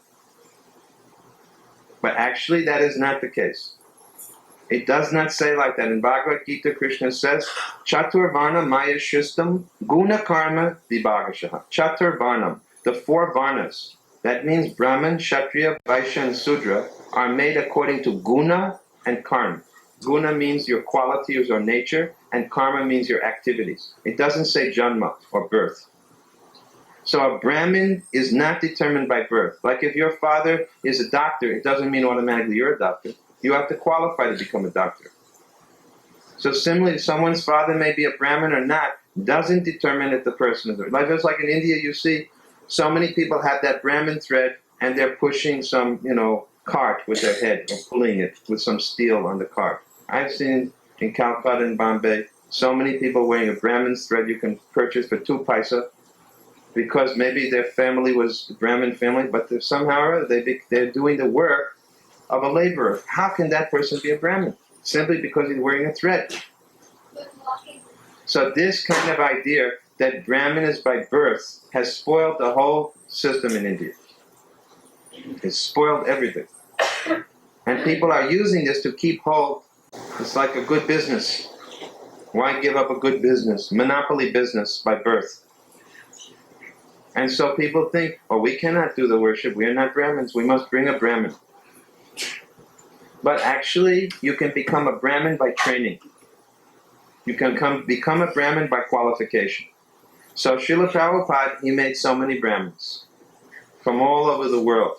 But actually, that is not the case. It does not say like that. In Bhagavad Gita, Krishna says, Chaturvarna maya shustam guna karma vibhagashaha. Chaturvarnam, the four varnas. That means Brahman, Kshatriya, Vaishya, and Sudra are made according to guna and karma. Guna means your qualities or nature, and karma means your activities. It doesn't say janma or birth. So a Brahmin is not determined by birth. Like if your father is a doctor, it doesn't mean automatically you're a doctor. You have to qualify to become a doctor. So similarly, someone's father may be a Brahmin or not, doesn't determine if the person is a Brahmin. Just like in India, you see so many people have that Brahmin thread, and they're pushing some, cart with their head, or pulling it with some steel on the cart. I've seen in Calcutta and Bombay so many people wearing a Brahmin's thread you can purchase for 2 paisa, because maybe their family was a Brahmin family, but somehow or other they're doing the work of a laborer. How can that person be a Brahmin? Simply because he's wearing a thread. So this kind of idea that Brahmanas by birth has spoiled the whole system in India. It's spoiled everything. And people are using this to keep hold. It's like a good business. Why give up a good business? Monopoly business by birth. And so people think, oh, we cannot do the worship. We are not Brahmins. We must bring a Brahmin. But actually, you can become a Brahmin by training. You can become a Brahmin by qualification. So Srila Prabhupada, he made so many Brahmins from all over the world.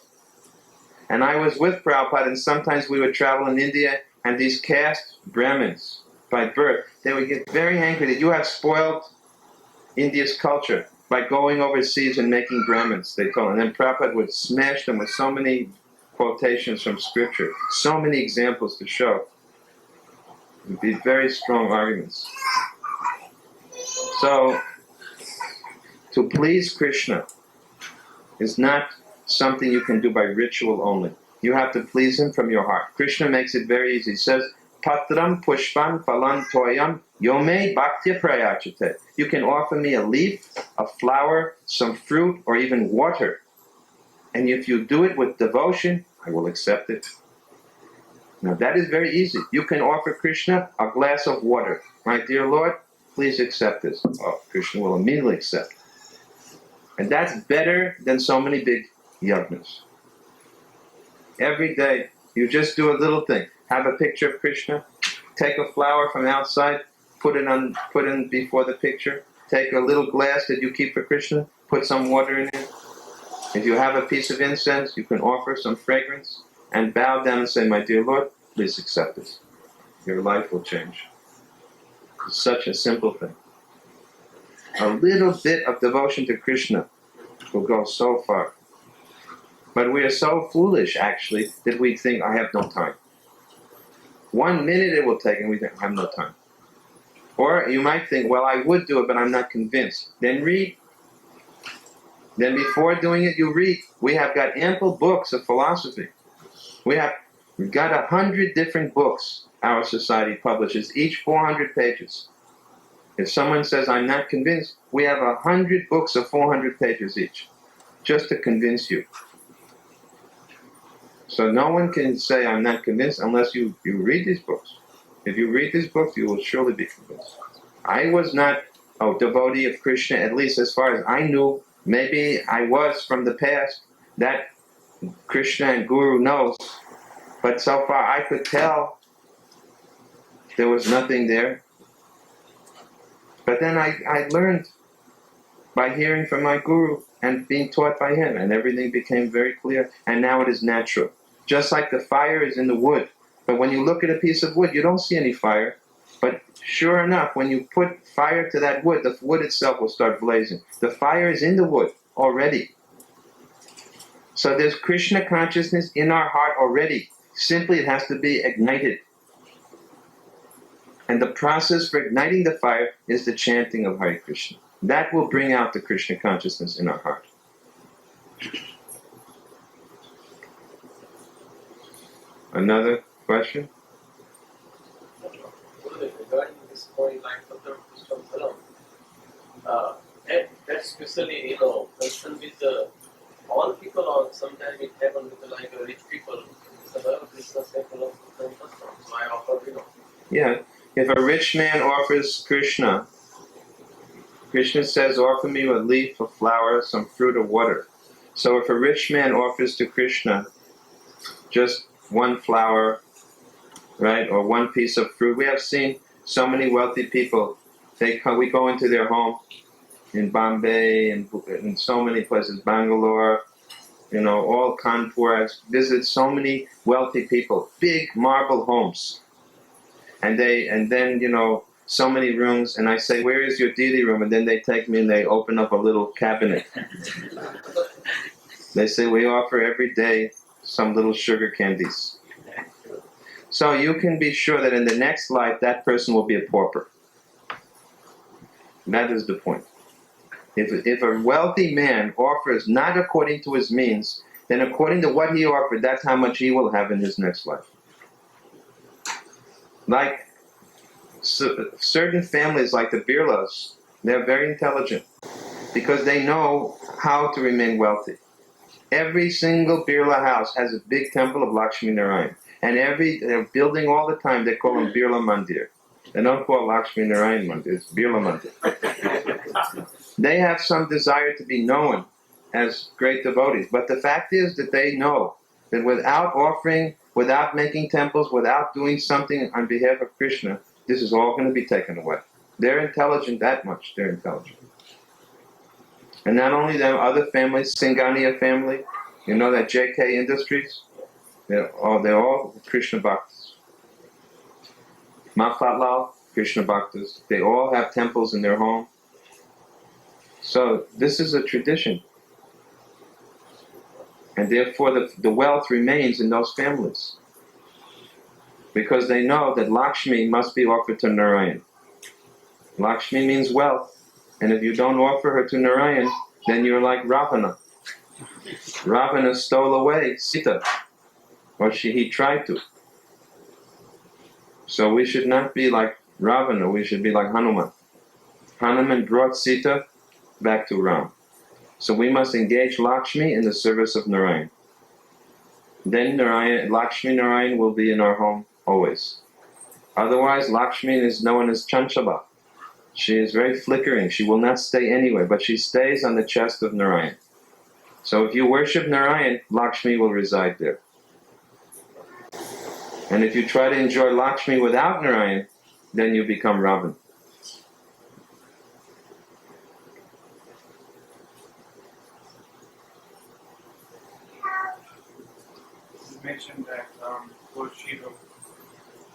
And I was with Prabhupada, and sometimes we would travel in India, and these caste Brahmins, by birth, they would get very angry that you have spoiled India's culture by going overseas and making Brahmins, they told. And then Prabhupada would smash them with so many quotations from scripture, so many examples to show. It would be very strong arguments. So, to please Krishna is not something you can do by ritual only. You have to please him from your heart. Krishna makes it very easy. He says, Patram pushpan phalan toyam yome bhaktya prayachate. You can offer me a leaf, a flower, some fruit, or even water. And if you do it with devotion, I will accept it. Now that is very easy. You can offer Krishna a glass of water. My dear Lord, please accept this. Oh, Krishna will immediately accept. And that's better than so many big yajnas. Every day, you just do a little thing. Have a picture of Krishna. Take a flower from outside. Put in before the picture. Take a little glass that you keep for Krishna. Put some water in it. If you have a piece of incense, you can offer some fragrance. And bow down and say, my dear Lord, please accept this. Your life will change. It's such a simple thing. A little bit of devotion to Krishna will go so far. But we are so foolish, actually, that we think, I have no time. 1 minute it will take, and we think, I have no time. Or you might think, well, I would do it, but I'm not convinced. Then read. Then before doing it, you read. We have got ample books of philosophy. We've got 100 different books our society publishes, each 400 pages. If someone says, I'm not convinced, we have 100 books of 400 pages each, just to convince you. So no one can say, I'm not convinced, unless you read these books. If you read these books, you will surely be convinced. I was not a devotee of Krishna, at least as far as I knew. Maybe I was from the past. That Krishna and Guru knows. But so far I could tell there was nothing there. But then I learned by hearing from my Guru and being taught by him, and everything became very clear, and now it is natural. Just like the fire is in the wood. But when you look at a piece of wood, you don't see any fire. But sure enough, when you put fire to that wood, the wood itself will start blazing. The fire is in the wood already. So there's Krishna consciousness in our heart already. Simply it has to be ignited. And the process for igniting the fire is the chanting of Hare Krishna. That will bring out the Krishna consciousness in our heart. Another question? Regarding this point, like Dr. Krishna Salam, that especially, concerned with all people, or sometimes it happens with like rich people. So Krishna said, so I offer, Yeah. If a rich man offers Krishna, Krishna says, offer me a leaf, a flower, some fruit, or water. So if a rich man offers to Krishna just one flower, right, or one piece of fruit, we have seen so many wealthy people. We go into their home in Bombay and in so many places, Bangalore, all Kanpur. I've visited so many wealthy people, big marble homes. And then, so many rooms, and I say, where is your deity room? And then they take me and they open up a little cabinet. They say, we offer every day some little sugar candies. So you can be sure that in the next life, that person will be a pauper. That is the point. If a wealthy man offers not according to his means, then according to what he offered, that's how much he will have in his next life. Like certain families, like the Birlas, They're very intelligent because they know how to remain wealthy. Every single Birla house has a big temple of Lakshmi Narayan. And they're building all the time, they call them Birla Mandir. They don't call Lakshmi Narayan Mandir, it's Birla Mandir. They have some desire to be known as great devotees. But the fact is that they know that without offering, without making temples, without doing something on behalf of Krishna, this is all going to be taken away. They're intelligent that much, they're intelligent. And not only them, other families, Singhania family, you know that JK Industries? They're all Krishna Bhaktas. Mafatlal, Krishna Bhaktas. They all have temples in their home. So this is a tradition. And therefore the wealth remains in those families. Because they know that Lakshmi must be offered to Narayan. Lakshmi means wealth. And if you don't offer her to Narayan, then you're like Ravana. Ravana stole away Sita. Or he tried to. So we should not be like Ravana, we should be like Hanuman. Hanuman brought Sita back to Ram. So we must engage Lakshmi in the service of Narayan. Then Lakshmi Narayan will be in our home always. Otherwise, Lakshmi is known as Chanchala. She is very flickering. She will not stay anywhere, but she stays on the chest of Narayan. So if you worship Narayan, Lakshmi will reside there. And if you try to enjoy Lakshmi without Narayan, then you become Ravan. You mentioned that Lord Shiva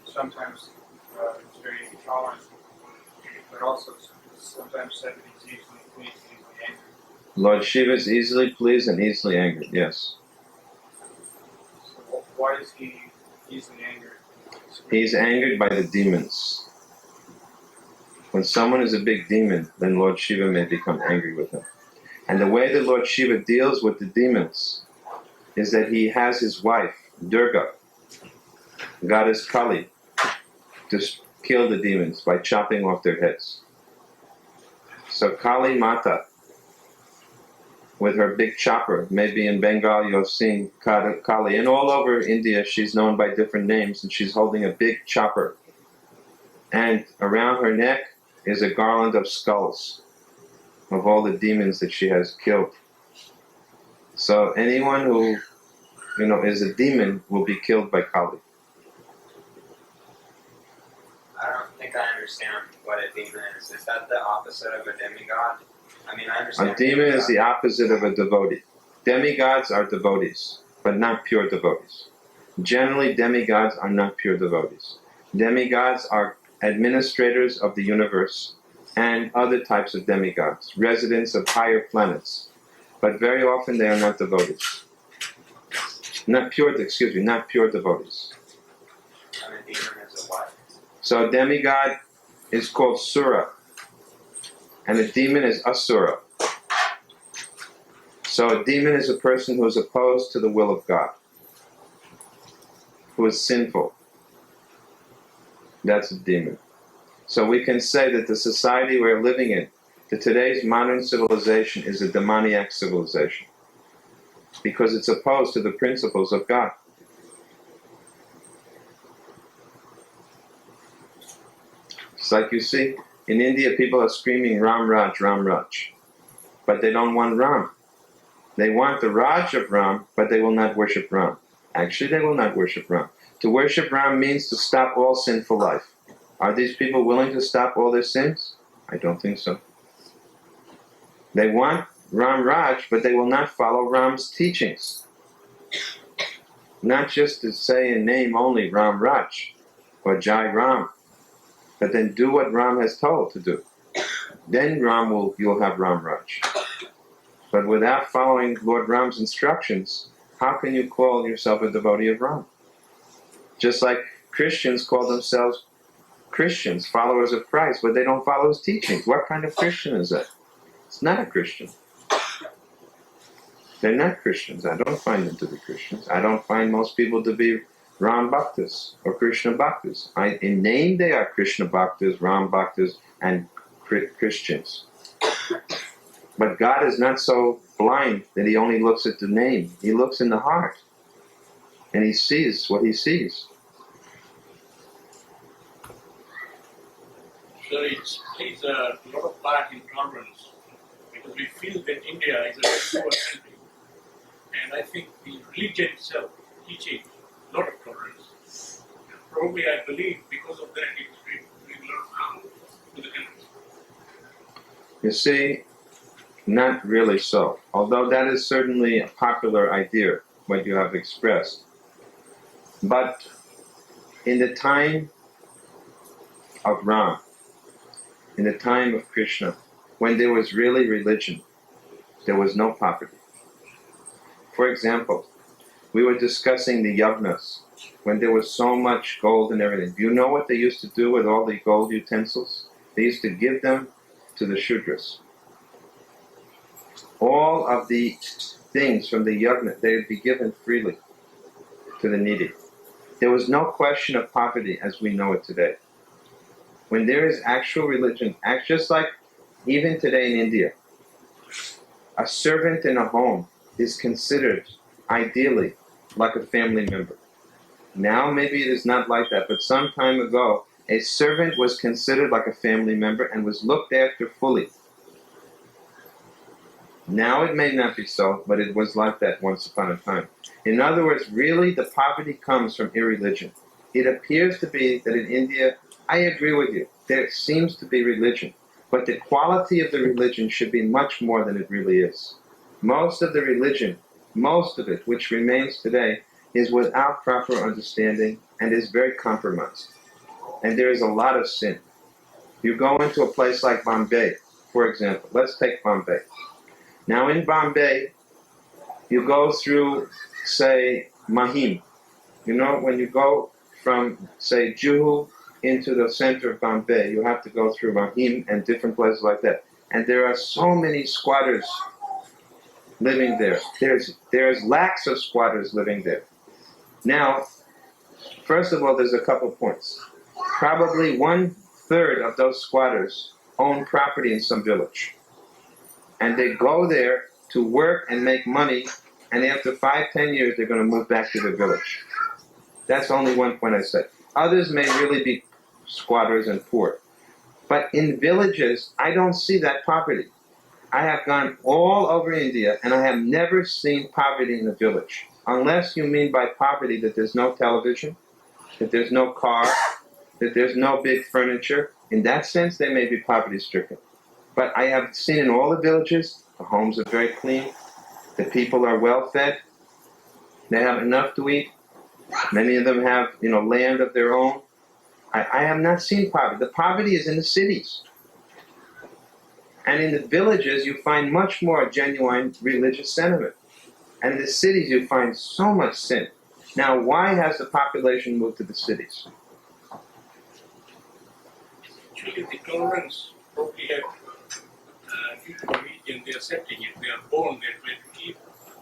sometimes is very intolerant, but also sometimes said that he's easily pleased, easily angry. Lord Shiva is easily pleased and easily angered, yes. So why is he easily angered? He's angered by the demons. When someone is a big demon, then Lord Shiva may become angry with him. And the way that Lord Shiva deals with the demons is that he has his wife, Durga, goddess Kali, to kill the demons by chopping off their heads. So Kali Mata, with her big chopper, maybe in Bengal you've seen Kali, and all over India she's known by different names, and she's holding a big chopper. And around her neck is a garland of skulls of all the demons that she has killed. So anyone who, is a demon will be killed by Kali. I don't think I understand what a demon is. Is that the opposite of a demigod? I mean, I understand. A demon is the opposite of a devotee. Demigods are devotees, but not pure devotees. Generally, demigods are not pure devotees. Demigods are administrators of the universe and other types of demigods, residents of higher planets. But very often they are not devotees. Not pure devotees. And a demon is a what? So a demigod is called Sura, and a demon is Asura. So a demon is a person who is opposed to the will of God, who is sinful. That's a demon. So we can say that the society we're living in, that today's modern civilization is a demoniac civilization, because it's opposed to the principles of God. It's like you see, in India people are screaming Ram Raj, Ram Raj. But they don't want Ram. They want the Raj of Ram, but they will not worship Ram. Actually, they will not worship Ram. To worship Ram means to stop all sinful life. Are these people willing to stop all their sins? I don't think so. They want Ram Raj, but they will not follow Ram's teachings. Not just to say in name only Ram Raj or Jai Ram, but then do what Ram has told to do. Then you'll have Ram Raj. But without following Lord Ram's instructions, how can you call yourself a devotee of Ram? Just like Christians call themselves Christians, followers of Christ, but they don't follow his teachings. What kind of Christian is that? It's not a Christian. They're not Christians. I don't find them to be Christians. I don't find most people to be Ram Bhaktas or Krishna Bhaktas. In name they are Krishna Bhaktas, Ram Bhaktas, and Christians. But God is not so blind that he only looks at the name. He looks in the heart. And he sees what he sees. So it plays a lot of part in tolerance, because we feel that India is a very poor country. And I think the religion itself teaching a lot of tolerance. Probably I believe because of that it is doing a lot of harm to the country. You see, not really so. Although that is certainly a popular idea, what you have expressed. But in the time of Ram, in the time of Krishna, when there was really religion, there was no poverty. For example, we were discussing the yagnas, when there was so much gold and everything. Do you know what they used to do with all the gold utensils? They used to give them to the Shudras. All of the things from the yagna, they would be given freely to the needy. There was no question of poverty as we know it today. When there is actual religion, just like even today in India, a servant in a home is considered ideally like a family member. Now maybe it is not like that, but some time ago, a servant was considered like a family member and was looked after fully. Now it may not be so, but it was like that once upon a time. In other words, really the poverty comes from irreligion. It appears to be that in India, I agree with you, there seems to be religion, but the quality of the religion should be much more than it really is. Most of the religion, most of it, which remains today, is without proper understanding and is very compromised. And there is a lot of sin. You go into a place like Bombay, for example. Let's take Bombay. Now in Bombay, you go through, say, Mahim. You know, when you go from, say, Juhu into the center of Bombay, you have to go through Mahim and different places like that. And there are so many squatters living there. There's lakhs of squatters living there. Now, first of all, there's a couple points. Probably 1/3 of those squatters own property in some village. And they go there to work and make money, and after 5-10 years, they're going to move back to their village. That's only one point I said. Others may really be squatters and poor. But in villages, I don't see that poverty. I have gone all over India, and I have never seen poverty in a village. Unless you mean by poverty that there's no television, that there's no car, that there's no big furniture. In that sense, they may be poverty-stricken. But I have seen in all the villages, the homes are very clean, the people are well-fed, they have enough to eat, many of them have, land of their own. I have not seen poverty. The poverty is in the cities. And in the villages, you find much more genuine religious sentiment. And in the cities, you find so much sin. Now, why has the population moved to the cities? Actually, the tolerance probably have, due to religion, they are accepting it. They are born that way to keep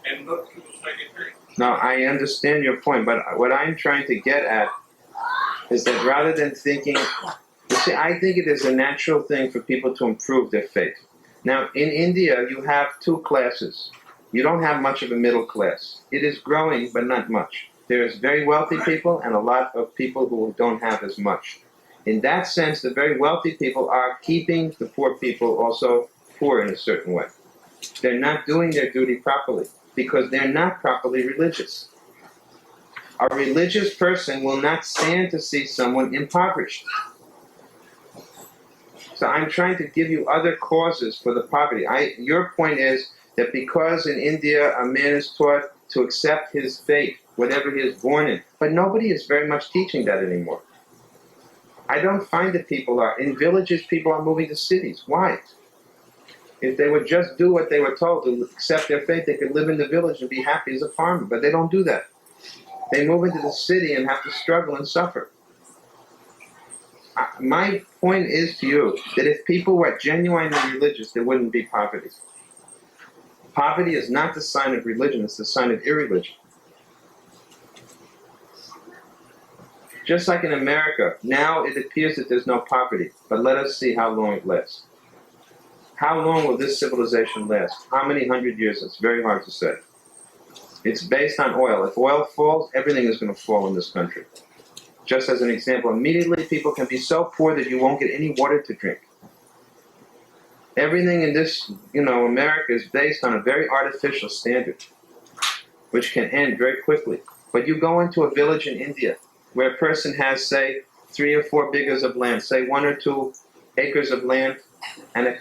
and not to side effect. Now, I understand your point, but what I'm trying to get at is that rather than thinking, I think it is a natural thing for people to improve their faith. Now, in India, you have two classes. You don't have much of a middle class. It is growing, but not much. There's very wealthy people and a lot of people who don't have as much. In that sense, the very wealthy people are keeping the poor people also poor in a certain way. They're not doing their duty properly because they're not properly religious. A religious person will not stand to see someone impoverished. So I'm trying to give you other causes for the poverty. Your point is that because in India a man is taught to accept his fate, whatever he is born in, but nobody is very much teaching that anymore. I don't find that people are. In villages, people are moving to cities. Why? If they would just do what they were told to accept their fate, they could live in the village and be happy as a farmer, but they don't do that. They move into the city and have to struggle and suffer. My point is to you that if people were genuinely religious, there wouldn't be poverty. Poverty is not the sign of religion, it's the sign of irreligion. Just like in America, now it appears that there's no poverty, but let us see how long it lasts. How long will this civilization last? How many hundred years? It's very hard to say. It's based on oil. If oil falls, everything is going to fall in this country. Just as an example, immediately people can be so poor that you won't get any water to drink. Everything in this, America is based on a very artificial standard, which can end very quickly. But you go into a village in India where a person has, say, 3 or 4 bighas of land, say 1 or 2 acres of land, and a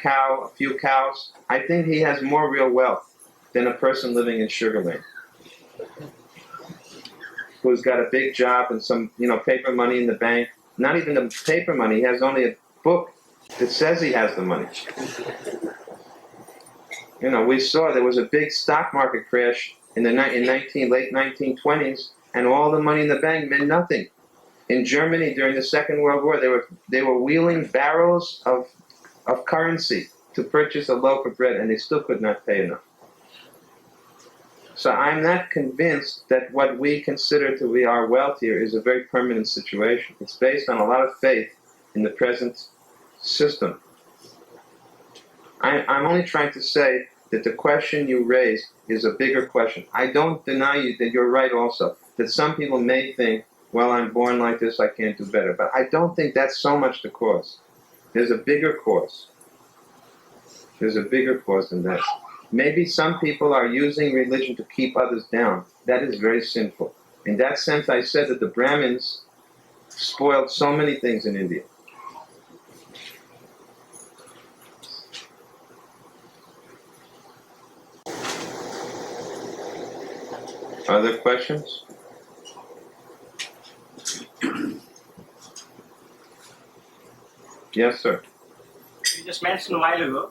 few cows. I think he has more real wealth than a person living in Sugar Land, who's got a big job and some, paper money in the bank. Not even the paper money. He has only a book that says he has the money. We saw there was a big stock market crash in the late 1920s, and all the money in the bank meant nothing. In Germany during the Second World War, they were wheeling barrels of currency to purchase a loaf of bread, and they still could not pay enough. So I'm not convinced that what we consider to be our wealth here is a very permanent situation. It's based on a lot of faith in the present system. I'm only trying to say that the question you raised is a bigger question. I don't deny you that you're right also, that some people may think, well, I'm born like this, I can't do better. But I don't think that's so much the cause. There's a bigger cause. There's a bigger cause than that. Maybe some people are using religion to keep others down. That is very sinful. In that sense, I said that the Brahmins spoiled so many things in India. Other questions? Yes, sir. You just mentioned a while ago,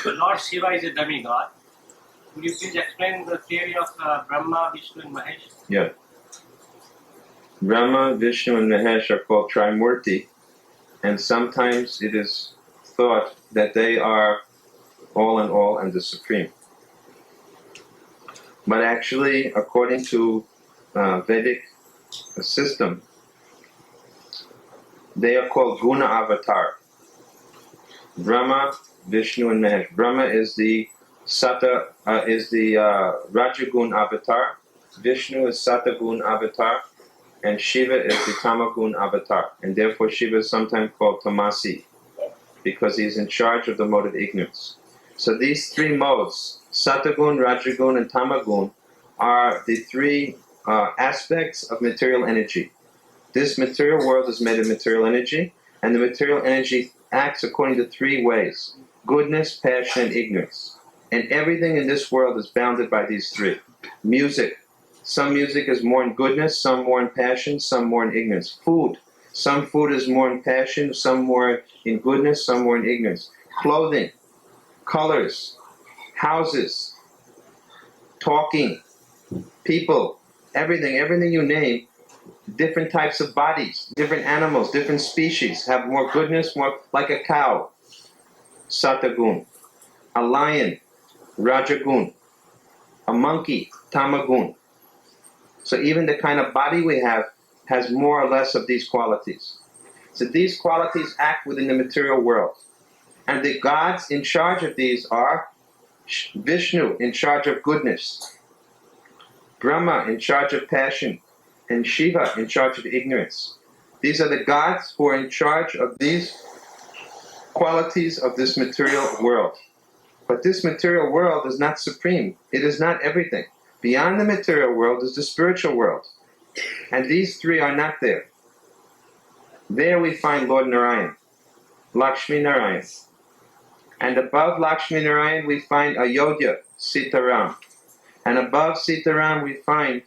Lord Shiva is a demigod. Could you please explain the theory of Brahma, Vishnu and Mahesh? Yeah. Brahma, Vishnu, and Mahesh are called Trimurti, and sometimes it is thought that they are all in all and the supreme. But actually, according to Vedic system, they are called Guna Avatar. Brahma, Vishnu, and Mahesh. Brahma is the Rajagun Avatar. Vishnu is Satagun Avatar, and Shiva is the Tamagun Avatar. And therefore, Shiva is sometimes called Tamasi, because he is in charge of the mode of ignorance. So these 3 modes, Satagun, Rajagun, and Tamagun, are the 3 aspects of material energy. This material world is made of material energy, and the material energy acts according to 3 ways: goodness, passion, and ignorance. And everything in this world is bounded by these 3. Music. Some music is more in goodness, some more in passion, some more in ignorance. Food. Some food is more in passion, some more in goodness, some more in ignorance. Clothing. Colors. Houses. Talking. People. Everything you name. Different types of bodies, different animals, different species have more goodness, more like a cow, Satagun, a lion, Rajagun, a monkey, Tamagun. So even the kind of body we have has more or less of these qualities. So these qualities act within the material world. And the gods in charge of these are Vishnu, in charge of goodness, Brahma, in charge of passion, and Shiva, in charge of ignorance. These are the gods who are in charge of these qualities of this material world. But this material world is not supreme. It is not everything. Beyond the material world is the spiritual world. And these 3 are not there. There we find Lord Narayan, Lakshmi Narayan. And above Lakshmi Narayan we find Ayodhya, Sitaram. And above Sitaram we find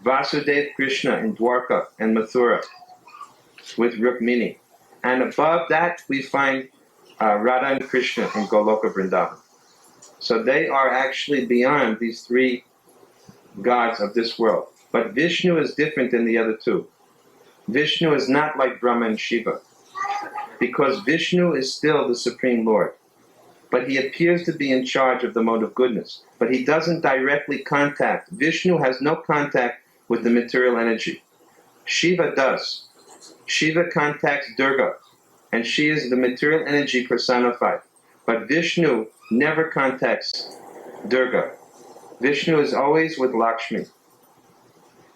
Vasudeva Krishna in Dwarka and Mathura with Rukmini. And above that we find Radha and Krishna in Goloka Vrindavan. So they are actually beyond these 3 gods of this world. But Vishnu is different than the other 2. Vishnu is not like Brahma and Shiva, because Vishnu is still the Supreme Lord. But he appears to be in charge of the mode of goodness. But he doesn't directly contact. Vishnu has no contact with the material energy. Shiva does. Shiva contacts Durga, and she is the material energy personified. But Vishnu never contacts Durga. Vishnu is always with Lakshmi.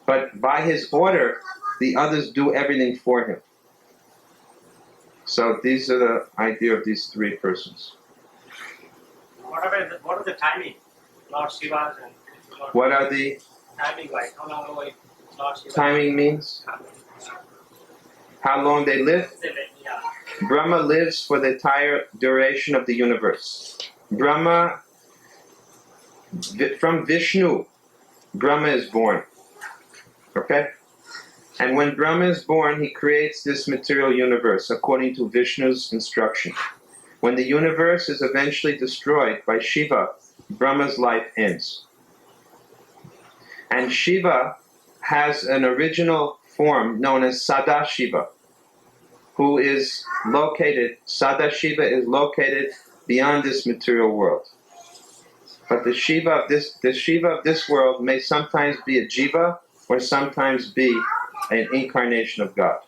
But by his order, the others do everything for him. So these are the idea of these three persons. What are the timing? Lord Shiva's and Lord What are the timing like? How long away Lord Shiva? timing means? How long they live? Yeah. Brahma lives for the entire duration of the universe. Brahma, from Vishnu, Brahma is born. Okay? And when Brahma is born, he creates this material universe according to Vishnu's instruction. When the universe is eventually destroyed by Shiva, Brahma's life ends. And Shiva has an original form known as Sadashiva, who is located, Sadashiva is located beyond this material world. But the Shiva of this world may sometimes be a jiva or sometimes be an incarnation of God.